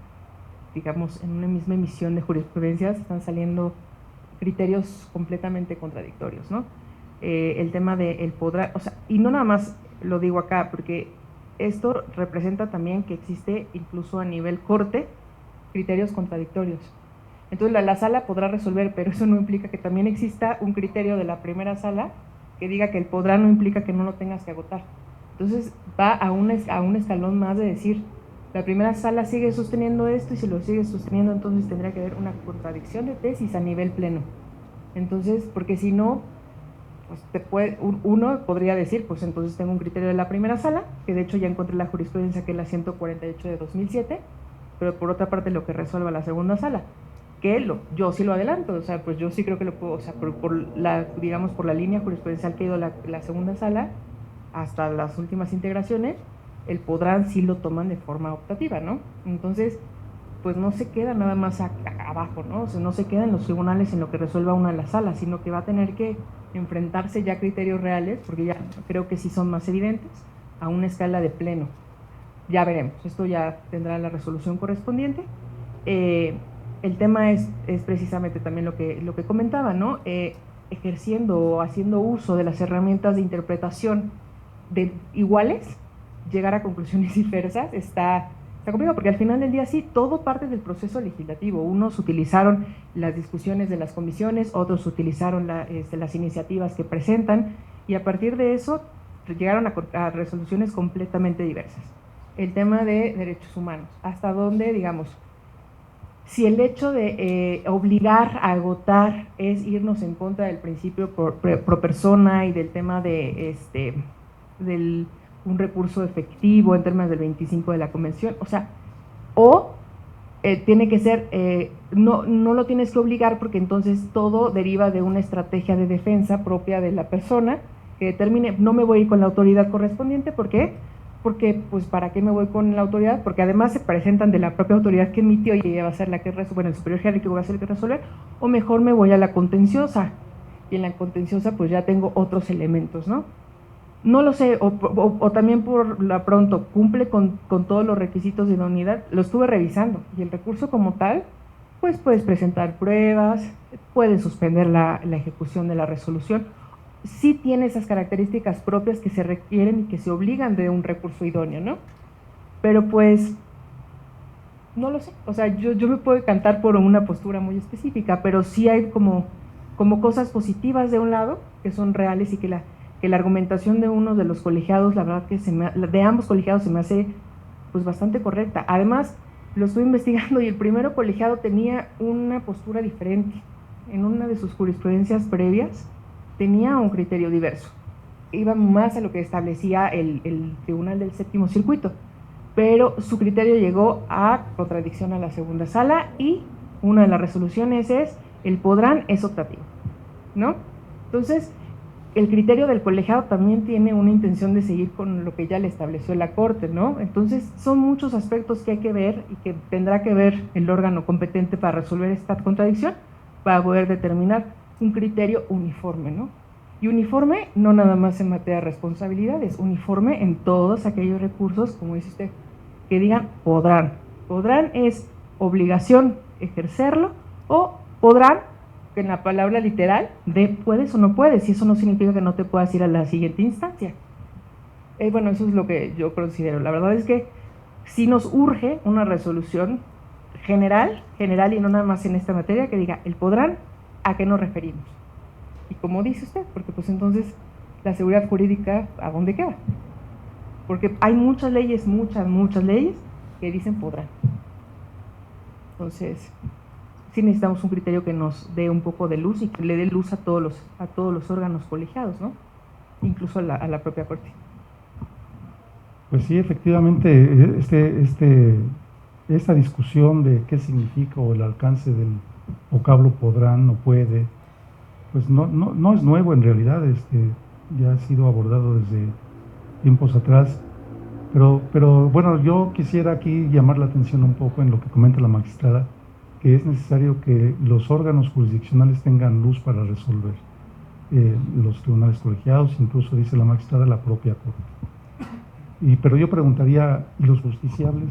digamos, en una misma emisión de jurisprudencias, están saliendo criterios completamente contradictorios, ¿no? El tema de el podrá, o sea, y no nada más lo digo acá, porque esto representa también que existe incluso a nivel corte criterios contradictorios. Entonces la sala podrá resolver, pero eso no implica que también exista un criterio de la primera sala que diga que el podrá no implica que no lo tengas que agotar. Entonces va a un escalón más de decir, la primera sala sigue sosteniendo esto y si lo sigue sosteniendo entonces tendría que haber una contradicción de tesis a nivel pleno. Entonces, porque si no, pues uno podría decir, pues entonces tengo un criterio de la primera sala, que de hecho ya encontré la jurisprudencia que es la 148 de 2007, pero por otra parte lo que resuelva la segunda sala, que yo sí lo adelanto, o sea, pues yo sí creo que lo puedo, o sea, digamos, por la línea jurisprudencial que ha ido la segunda sala, hasta las últimas integraciones, el podrán sí lo toman de forma optativa, ¿no? Entonces, pues no se queda nada más abajo, ¿no? O sea, no se queda en los tribunales en lo que resuelva una de las salas, sino que va a tener que enfrentarse ya a criterios reales, porque ya creo que sí son más evidentes, a una escala de pleno. Ya veremos, esto ya tendrá la resolución correspondiente. El tema es precisamente también lo que comentaba, ¿no? Ejerciendo o haciendo uso de las herramientas de interpretación de iguales, llegar a conclusiones diversas está complicado, porque al final del día sí, todo parte del proceso legislativo. Unos utilizaron las discusiones de las comisiones, otros utilizaron las iniciativas que presentan, y a partir de eso llegaron a resoluciones completamente diversas. El tema de derechos humanos, hasta dónde, digamos, si el hecho de obligar a agotar es irnos en contra del principio pro persona y del tema de un recurso efectivo en términos del 25 de la convención, o sea, tiene que ser, no lo tienes que obligar porque entonces todo deriva de una estrategia de defensa propia de la persona que determine, no me voy a ir con la autoridad correspondiente, ¿por qué? Porque, pues, ¿para qué me voy con la autoridad? Porque además se presentan de la propia autoridad que emitió y ella va a ser la que resuelve, bueno, el superior jerárquico va a ser el que resuelve, o mejor me voy a la contenciosa, y en la contenciosa pues ya tengo otros elementos, ¿no? No lo sé, o también por lo pronto, cumple con todos los requisitos de idoneidad, lo estuve revisando, y el recurso como tal, pues puedes presentar pruebas, puedes suspender la ejecución de la resolución, sí tiene esas características propias que se requieren y que se obligan de un recurso idóneo, ¿no? Pero pues, no lo sé, o sea, yo me puedo cantar por una postura muy específica, pero sí hay como cosas positivas de un lado, que son reales y que la argumentación de uno de los colegiados, la verdad que de ambos colegiados se me hace pues bastante correcta. Además, lo estoy investigando y el primero colegiado tenía una postura diferente. En una de sus jurisprudencias previas tenía un criterio diverso. Iba más a lo que establecía el Tribunal del Séptimo Circuito, pero su criterio llegó a contradicción a la segunda sala y una de las resoluciones es el podrán es optativo, ¿no? Entonces, el criterio del colegiado también tiene una intención de seguir con lo que ya le estableció la Corte, ¿no? Entonces, son muchos aspectos que hay que ver y que tendrá que ver el órgano competente para resolver esta contradicción, para poder determinar un criterio uniforme, ¿no? Y uniforme no nada más en materia de responsabilidades, uniforme en todos aquellos recursos, como dice usted, que digan podrán. Podrán es obligación ejercerlo, o podrán, que en la palabra literal, de puedes o no puedes, y eso no significa que no te puedas ir a la siguiente instancia. Bueno, eso es lo que yo considero. La verdad es que sí nos urge una resolución general y no nada más en esta materia, que diga el podrán, ¿a qué nos referimos? Y como dice usted, porque pues entonces la seguridad jurídica, ¿a dónde queda? Porque hay muchas leyes que dicen podrán. Entonces, sí necesitamos un criterio que nos dé un poco de luz y que le dé luz a todos los órganos colegiados, ¿no? Incluso a la propia Corte. Pues sí, efectivamente, esta discusión de qué significa o el alcance del vocablo podrán o puede, pues no es nuevo en realidad, ya ha sido abordado desde tiempos atrás, pero bueno, yo quisiera aquí llamar la atención un poco en lo que comenta la magistrada, que es necesario que los órganos jurisdiccionales tengan luz para resolver, los tribunales colegiados, incluso dice la magistrada, la propia Corte. Pero yo preguntaría, ¿y los justiciables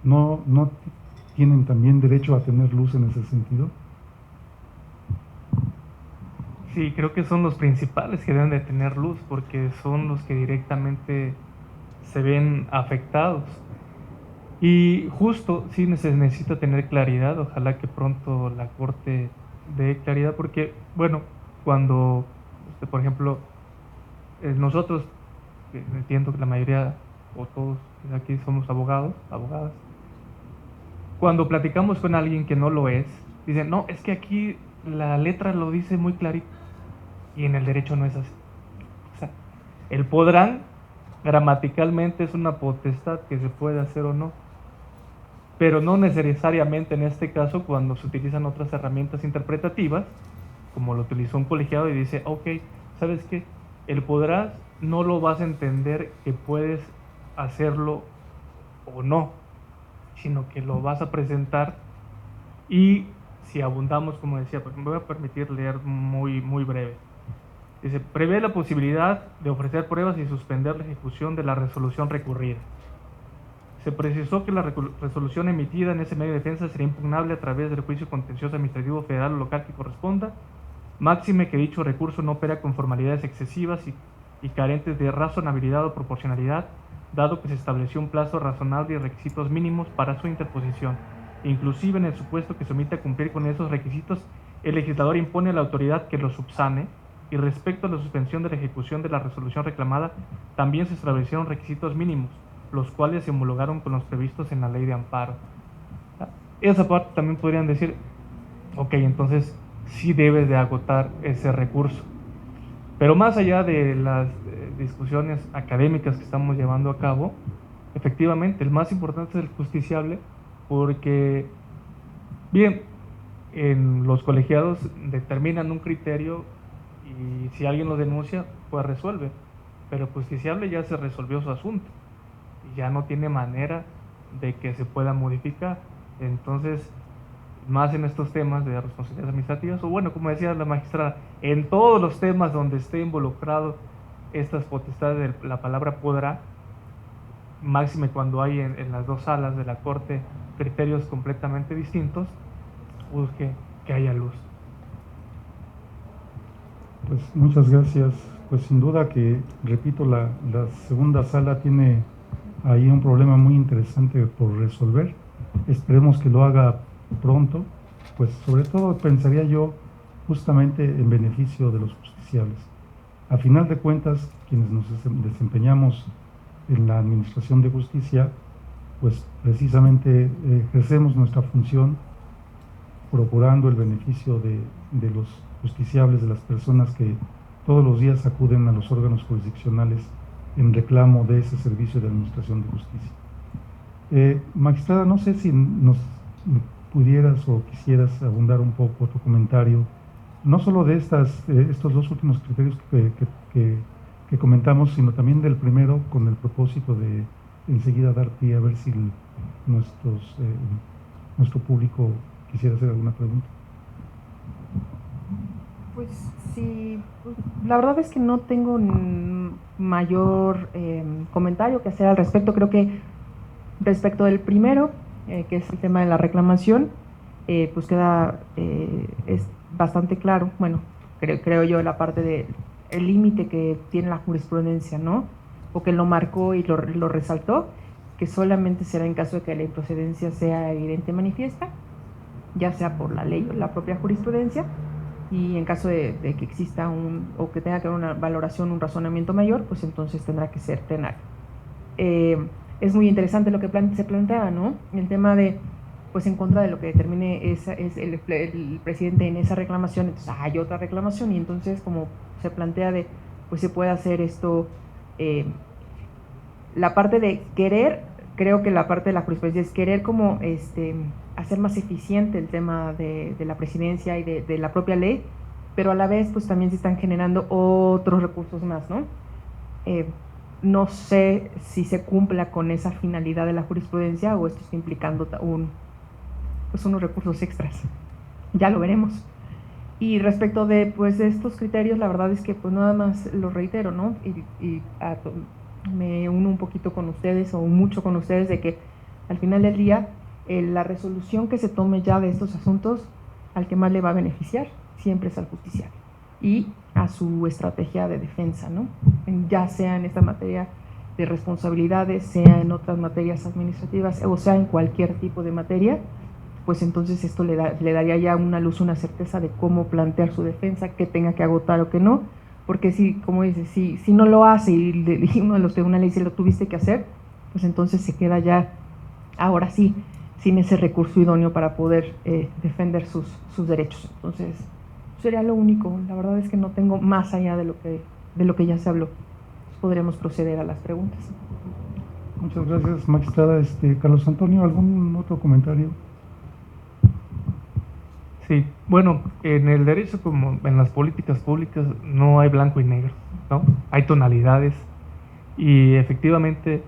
no tienen también derecho a tener luz en ese sentido? Sí, creo que son los principales que deben de tener luz, porque son los que directamente se ven afectados. Y justo sí se necesita tener claridad, ojalá que pronto la Corte dé claridad, porque, bueno, cuando, por ejemplo, nosotros, entiendo que la mayoría o todos aquí somos abogados, abogadas, cuando platicamos con alguien que no lo es, dicen, no, es que aquí la letra lo dice muy clarito, y en el derecho no es así. O sea, el podrán gramaticalmente es una potestad que se puede hacer o no, pero no necesariamente en este caso cuando se utilizan otras herramientas interpretativas, como lo utilizó un colegiado y dice, ok, ¿sabes qué? El podrás no lo vas a entender que puedes hacerlo o no, sino que lo vas a presentar. Y si abundamos, como decía, pues me voy a permitir leer muy breve. Dice, prevé la posibilidad de ofrecer pruebas y suspender la ejecución de la resolución recurrida. Se precisó que la resolución emitida en ese medio de defensa sería impugnable a través del juicio contencioso administrativo federal o local que corresponda, máxime que dicho recurso no opera con formalidades excesivas y carentes de razonabilidad o proporcionalidad, dado que se estableció un plazo razonable y requisitos mínimos para su interposición. Inclusive en el supuesto que se omite a cumplir con esos requisitos, el legislador impone a la autoridad que los subsane, y respecto a la suspensión de la ejecución de la resolución reclamada, también se establecieron requisitos mínimos, los cuales se homologaron con los previstos en la ley de amparo. Esa parte también podrían decir, ok, entonces sí debes de agotar ese recurso. Pero más allá de las discusiones académicas que estamos llevando a cabo, efectivamente, el más importante es el justiciable, porque, bien, en los colegiados determinan un criterio y si alguien lo denuncia, pues resuelve. Pero el justiciable ya se resolvió su asunto y ya no tiene manera de que se pueda modificar. Entonces, más en estos temas de responsabilidades administrativas, o bueno, como decía la magistrada, en todos los temas donde esté involucrado estas potestades de la palabra podrá, máxime cuando hay en las dos salas de la Corte criterios completamente distintos, busque que haya luz. Pues muchas gracias. Pues sin duda que, repito, la segunda sala tiene ahí un problema muy interesante por resolver. Esperemos que lo haga pronto, pues sobre todo pensaría yo justamente en beneficio de los justiciables. A final de cuentas, quienes nos desempeñamos en la administración de justicia, pues precisamente ejercemos nuestra función procurando el beneficio de los justiciables, de las personas que todos los días acuden a los órganos jurisdiccionales en reclamo de ese servicio de administración de justicia. Magistrada, no sé si nos pudieras o quisieras abundar un poco tu comentario, no solo de estos dos últimos criterios que comentamos, sino también del primero, con el propósito de enseguida dar pie a ver si nuestro público quisiera hacer alguna pregunta. Pues sí, pues, la verdad es que no tengo mayor comentario que hacer al respecto. Creo que respecto del primero, que es el tema de la reclamación, pues queda, es bastante claro, bueno, creo yo, la parte del límite que tiene la jurisprudencia, ¿no? O que lo marcó y lo resaltó, que solamente será en caso de que la improcedencia sea evidente y manifiesta, ya sea por la ley o la propia jurisprudencia, y en caso de que exista o que tenga que haber una valoración, un razonamiento mayor, pues entonces tendrá que ser plenario. Es muy interesante lo que se plantea, ¿no? El tema de, pues en contra de lo que determine es el presidente en esa reclamación, entonces hay otra reclamación, y entonces como se plantea de, pues se puede hacer esto, la parte de querer, creo que la parte de la jurisprudencia es querer como hacer más eficiente el tema de la presidencia y de la propia ley, pero a la vez pues también se están generando otros recursos más, ¿no? No sé si se cumpla con esa finalidad de la jurisprudencia o esto está implicando pues unos recursos extras. Ya lo veremos. Y respecto de pues de estos criterios, la verdad es que pues nada más lo reitero, ¿no? Me uno un poquito con ustedes o mucho con ustedes de que al final del día la resolución que se tome ya de estos asuntos, al que más le va a beneficiar siempre es al justiciable y a su estrategia de defensa, ¿no? Ya sea en esta materia de responsabilidades, sea en otras materias administrativas o sea en cualquier tipo de materia, pues entonces esto le daría ya una luz, una certeza de cómo plantear su defensa, qué tenga que agotar o qué no, porque si, como dices, si no lo hace y uno de los tribunales dice lo tuviste que hacer, pues entonces se queda ya, ahora sí, sin ese recurso idóneo para poder defender sus derechos. Entonces, sería lo único. La verdad es que no tengo más allá de lo que ya se habló. Podremos proceder a las preguntas. Muchas gracias, magistrada. Carlos Antonio, ¿algún otro comentario? Sí, bueno, en el derecho como en las políticas públicas no hay blanco y negro, ¿no? Hay tonalidades y efectivamente,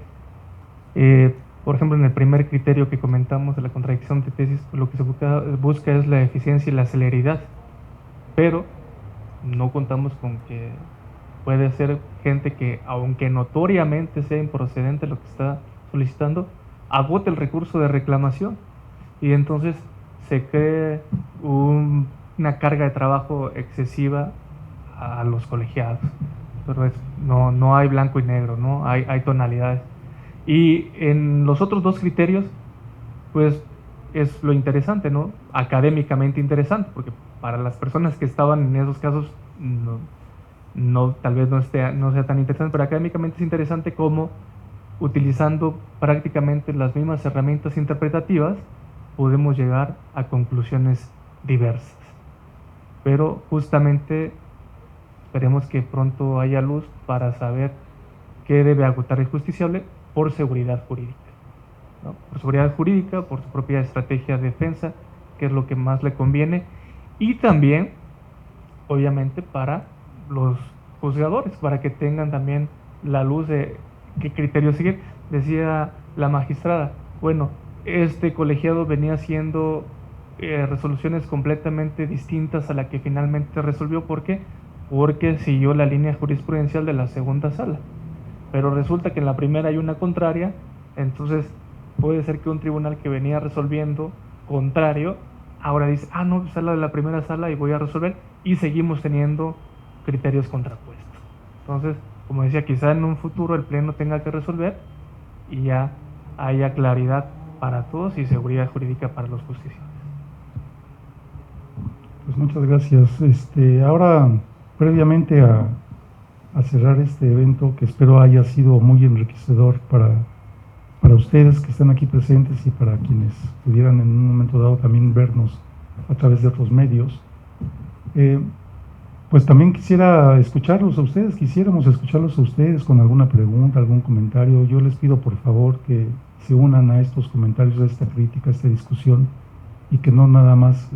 por ejemplo, en el primer criterio que comentamos de la contradicción de tesis, pues lo que se busca es la eficiencia y la celeridad, pero no contamos con que puede ser gente que, aunque notoriamente sea improcedente lo que está solicitando, agote el recurso de reclamación y entonces se cree una carga de trabajo excesiva a los colegiados. Pero no hay blanco y negro, ¿no? Hay tonalidades. Y en los otros dos criterios, pues es lo interesante, ¿no? Académicamente interesante, porque para las personas que estaban en esos casos, tal vez no sea tan interesante, pero académicamente es interesante cómo, utilizando prácticamente las mismas herramientas interpretativas, podemos llegar a conclusiones diversas. Pero justamente esperemos que pronto haya luz para saber qué debe agotar el justiciable por seguridad jurídica, ¿no? Por seguridad jurídica, por su propia estrategia de defensa, que es lo que más le conviene, y también, obviamente, para los juzgadores, para que tengan también la luz de qué criterio seguir. Decía la magistrada, bueno, este colegiado venía haciendo resoluciones completamente distintas a la que finalmente resolvió. ¿Por qué? Porque siguió la línea jurisprudencial de la segunda sala. Pero resulta que en la primera hay una contraria, entonces puede ser que un tribunal que venía resolviendo contrario, ahora dice, no, pues es la de la primera sala y voy a resolver, y seguimos teniendo criterios contrapuestos. Entonces, como decía, quizá en un futuro el Pleno tenga que resolver y ya haya claridad para todos y seguridad jurídica para los justiciables. Pues muchas gracias. Ahora, previamente a cerrar este evento, que espero haya sido muy enriquecedor para ustedes que están aquí presentes y para quienes pudieran en un momento dado también vernos a través de otros medios, pues también quisiéramos escucharlos a ustedes con alguna pregunta, algún comentario. Yo les pido por favor que se unan a estos comentarios, a esta crítica, a esta discusión, y que no nada más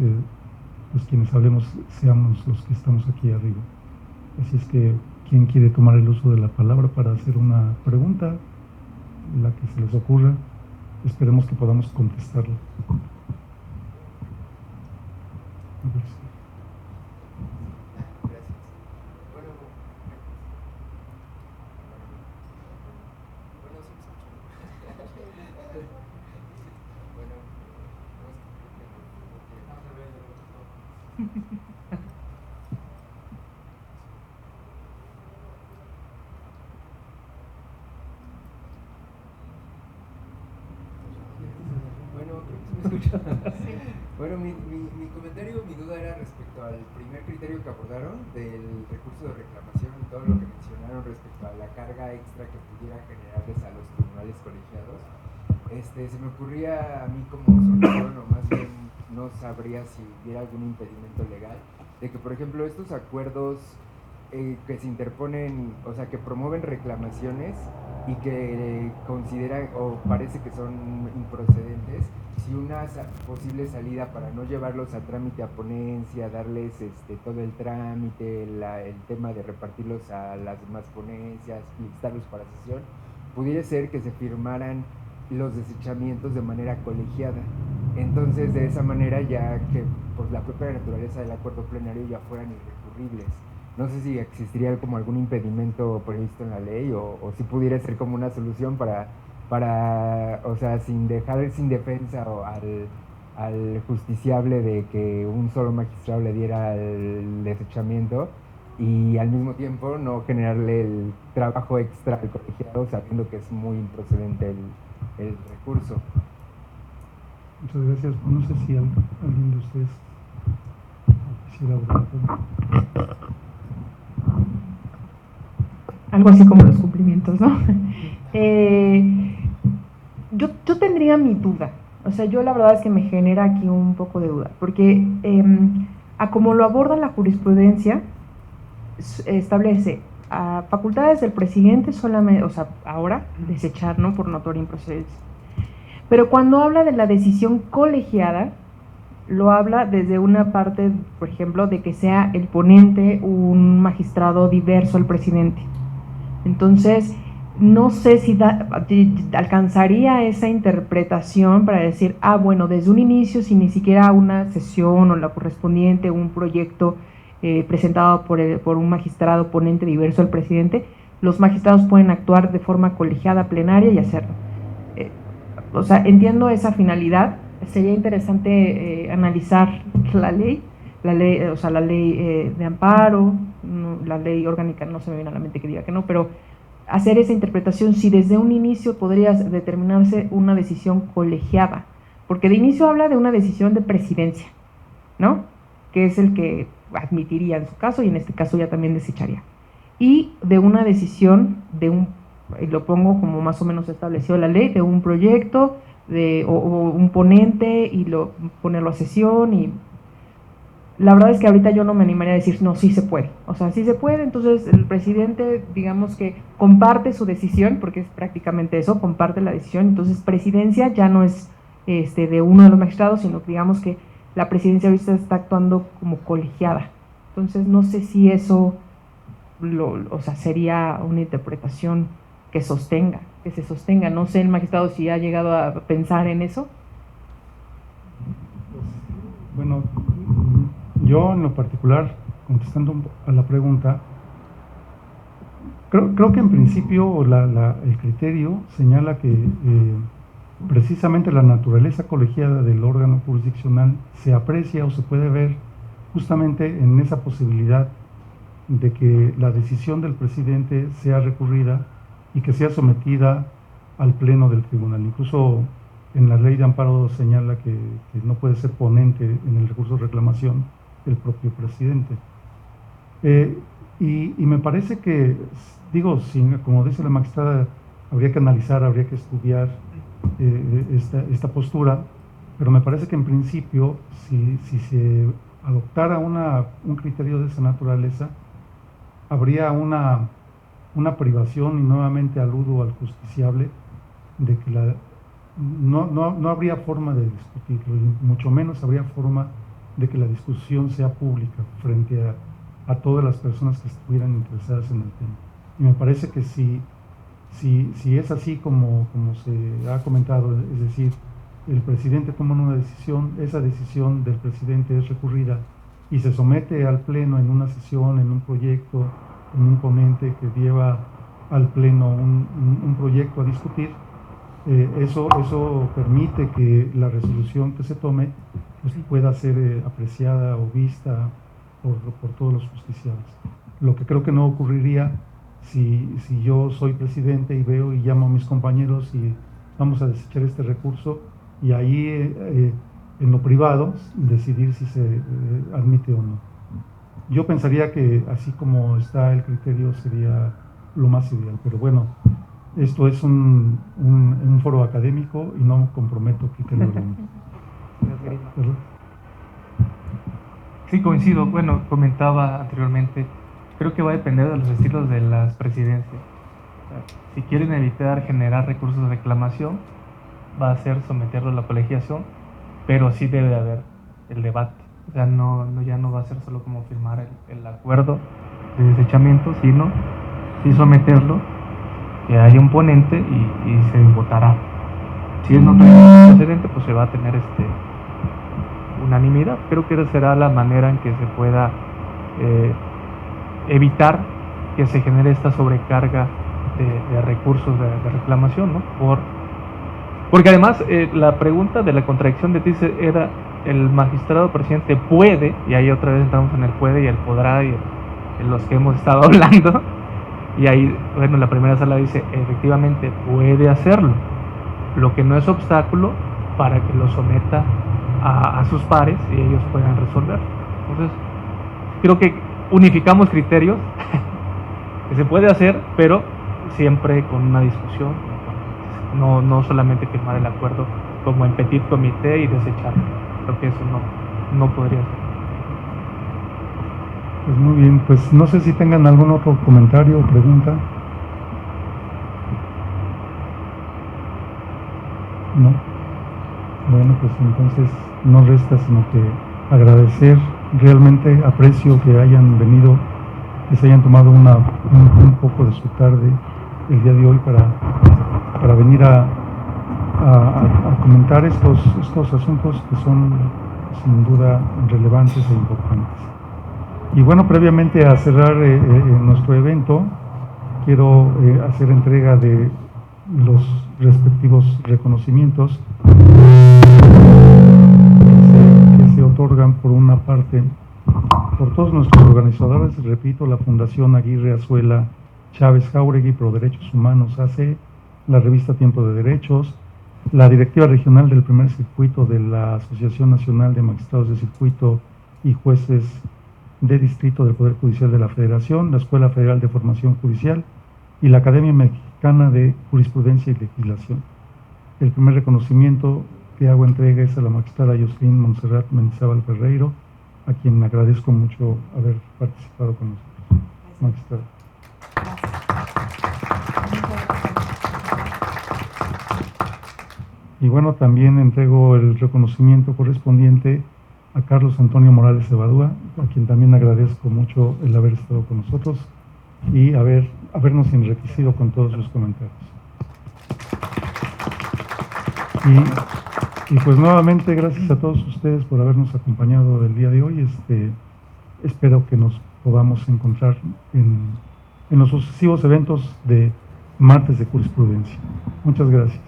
pues quienes hablemos seamos los que estamos aquí arriba. Así es que, ¿quién quiere tomar el uso de la palabra para hacer una pregunta? La que se les ocurra. Esperemos que podamos contestarla. Bueno, mi comentario, mi duda era respecto al primer criterio que abordaron del recurso de reclamación y todo lo que mencionaron respecto a la carga extra que pudiera generarles a los tribunales colegiados. Se me ocurría a mí como solución, o más bien no sabría si hubiera algún impedimento legal, de que por ejemplo estos acuerdos que se interponen, o sea, que promueven reclamaciones y que consideran o parece que son improcedentes, si una posible salida para no llevarlos a trámite a ponencia, darles todo el trámite, el tema de repartirlos a las demás ponencias, listarlos para sesión, pudiera ser que se firmaran los desechamientos de manera colegiada. Entonces, de esa manera, ya que por la propia naturaleza del acuerdo plenario ya fueran irrecurribles. No sé si existiría como algún impedimento previsto en la ley o si pudiera ser como una solución para o sea, sin dejar sin defensa al justiciable de que un solo magistrado le diera el desechamiento y al mismo tiempo no generarle el trabajo extra al colegiado sabiendo que es muy improcedente el recurso. Muchas gracias. No sé si alguien de ustedes quisiera hablar. Algo así como los cumplimientos, ¿no? Yo tendría mi duda. O sea, yo la verdad es que me genera aquí un poco de duda, porque a como lo aborda la jurisprudencia, establece a facultades del presidente solamente, o sea, ahora desechar, ¿no? Por notoria improcedencia. Pero cuando habla de la decisión colegiada, lo habla desde una parte, por ejemplo, de que sea el ponente un magistrado diverso al presidente. Entonces, no sé si alcanzaría esa interpretación para decir, bueno, desde un inicio, si ni siquiera una sesión o la correspondiente, un proyecto presentado por un magistrado ponente diverso al presidente, los magistrados pueden actuar de forma colegiada, plenaria y hacerlo. O sea, entiendo esa finalidad. Sería interesante analizar la ley, o sea, la ley de amparo, la ley orgánica no se me viene a la mente que diga que no, pero hacer esa interpretación si desde un inicio podría determinarse una decisión colegiada, porque de inicio habla de una decisión de presidencia, ¿no? Que es el que admitiría en su caso y en este caso ya también desecharía. Y de una decisión y lo pongo como más o menos estableció la ley, de un proyecto o un ponente y ponerlo a sesión. Y la verdad es que ahorita yo no me animaría a decir, no, sí se puede. O sea, sí se puede, entonces el presidente, digamos que comparte su decisión, porque es prácticamente eso, comparte la decisión. Entonces presidencia ya no es de uno de los magistrados, sino que digamos que la presidencia ahorita está actuando como colegiada. Entonces no sé si eso sería una interpretación que se sostenga. No sé el magistrado si ha llegado a pensar en eso. Bueno, yo en lo particular, contestando a la pregunta, creo que en principio el criterio señala que precisamente la naturaleza colegiada del órgano jurisdiccional se aprecia o se puede ver justamente en esa posibilidad de que la decisión del presidente sea recurrida y que sea sometida al pleno del tribunal. Incluso en la ley de amparo señala que no puede ser ponente en el recurso de reclamación el propio presidente. Y me parece que, como dice la magistrada, habría que analizar, habría que estudiar esta postura, pero me parece que en principio, si se adoptara un criterio de esa naturaleza, habría una privación, y nuevamente aludo al justiciable, de que no habría forma de discutirlo, y mucho menos habría forma de que la discusión sea pública frente a todas las personas que estuvieran interesadas en el tema. Y me parece que si es así como se ha comentado, es decir, el presidente toma una decisión, esa decisión del presidente es recurrida y se somete al pleno en una sesión, en un proyecto, en un ponente que lleva al pleno un proyecto a discutir, eso permite que la resolución que se tome pues, pueda ser apreciada o vista por todos los justiciables. Lo que creo que no ocurriría si yo soy presidente y veo y llamo a mis compañeros y vamos a desechar este recurso, y ahí en lo privado decidir si se admite o no. Yo pensaría que así como está el criterio sería lo más ideal, pero bueno, esto es un foro académico y no comprometo criterio alguno. Sí, coincido. Bueno, comentaba anteriormente, creo que va a depender de los estilos de las presidencias. O sea, si quieren evitar generar recursos de reclamación, va a ser someterlo a la colegiación, pero sí debe haber el debate. O sea, ya no va a ser solo como firmar el acuerdo de desechamiento, sino sí someterlo, que haya un ponente y se votará. Si es notorio procedente, pues se va a tener unanimidad. Creo que esa será la manera en que se pueda evitar que se genere esta sobrecarga de recursos de reclamación, ¿no? Porque además la pregunta de la contradicción de dice era el magistrado presidente puede, y ahí otra vez entramos en el puede y el podrá, y en los que hemos estado hablando, y ahí, bueno, la primera sala dice, efectivamente puede hacerlo, lo que no es obstáculo para que lo someta a sus pares y ellos puedan resolver. Entonces, creo que unificamos criterios que se puede hacer, pero siempre con una discusión, no solamente firmar el acuerdo como en petit comité y desecharlo. Creo que eso no podría ser. Pues muy bien, pues no sé si tengan algún otro comentario o pregunta. No. Bueno, pues entonces no resta sino que agradecer. Realmente aprecio que hayan venido, que se hayan tomado un poco de su tarde el día de hoy para venir a comentar estos asuntos que son sin duda relevantes e importantes. Y bueno, previamente a cerrar nuestro evento, quiero hacer entrega de los respectivos reconocimientos que se otorgan por una parte por todos nuestros organizadores. Repito, la Fundación Aguirre Azuela Chávez Jáuregui Pro Derechos Humanos AC, la revista Tiempo de Derechos, la directiva regional del primer circuito de la Asociación Nacional de Magistrados de Circuito y Jueces de Distrito del Poder Judicial de la Federación, la Escuela Federal de Formación Judicial y la Academia Mexicana de Jurisprudencia y Legislación. El primer reconocimiento que hago entrega es a la magistrada Jocelyn Montserrat Mendizábal Ferreiro, a quien agradezco mucho haber participado con nosotros. Magistrada. Y bueno, también entrego el reconocimiento correspondiente a Carlos Antonio Morales Cebadúa, a quien también agradezco mucho el haber estado con nosotros y habernos enriquecido con todos sus comentarios. Y pues nuevamente gracias a todos ustedes por habernos acompañado el día de hoy. Espero que nos podamos encontrar en los sucesivos eventos de Martes de Jurisprudencia. Muchas gracias.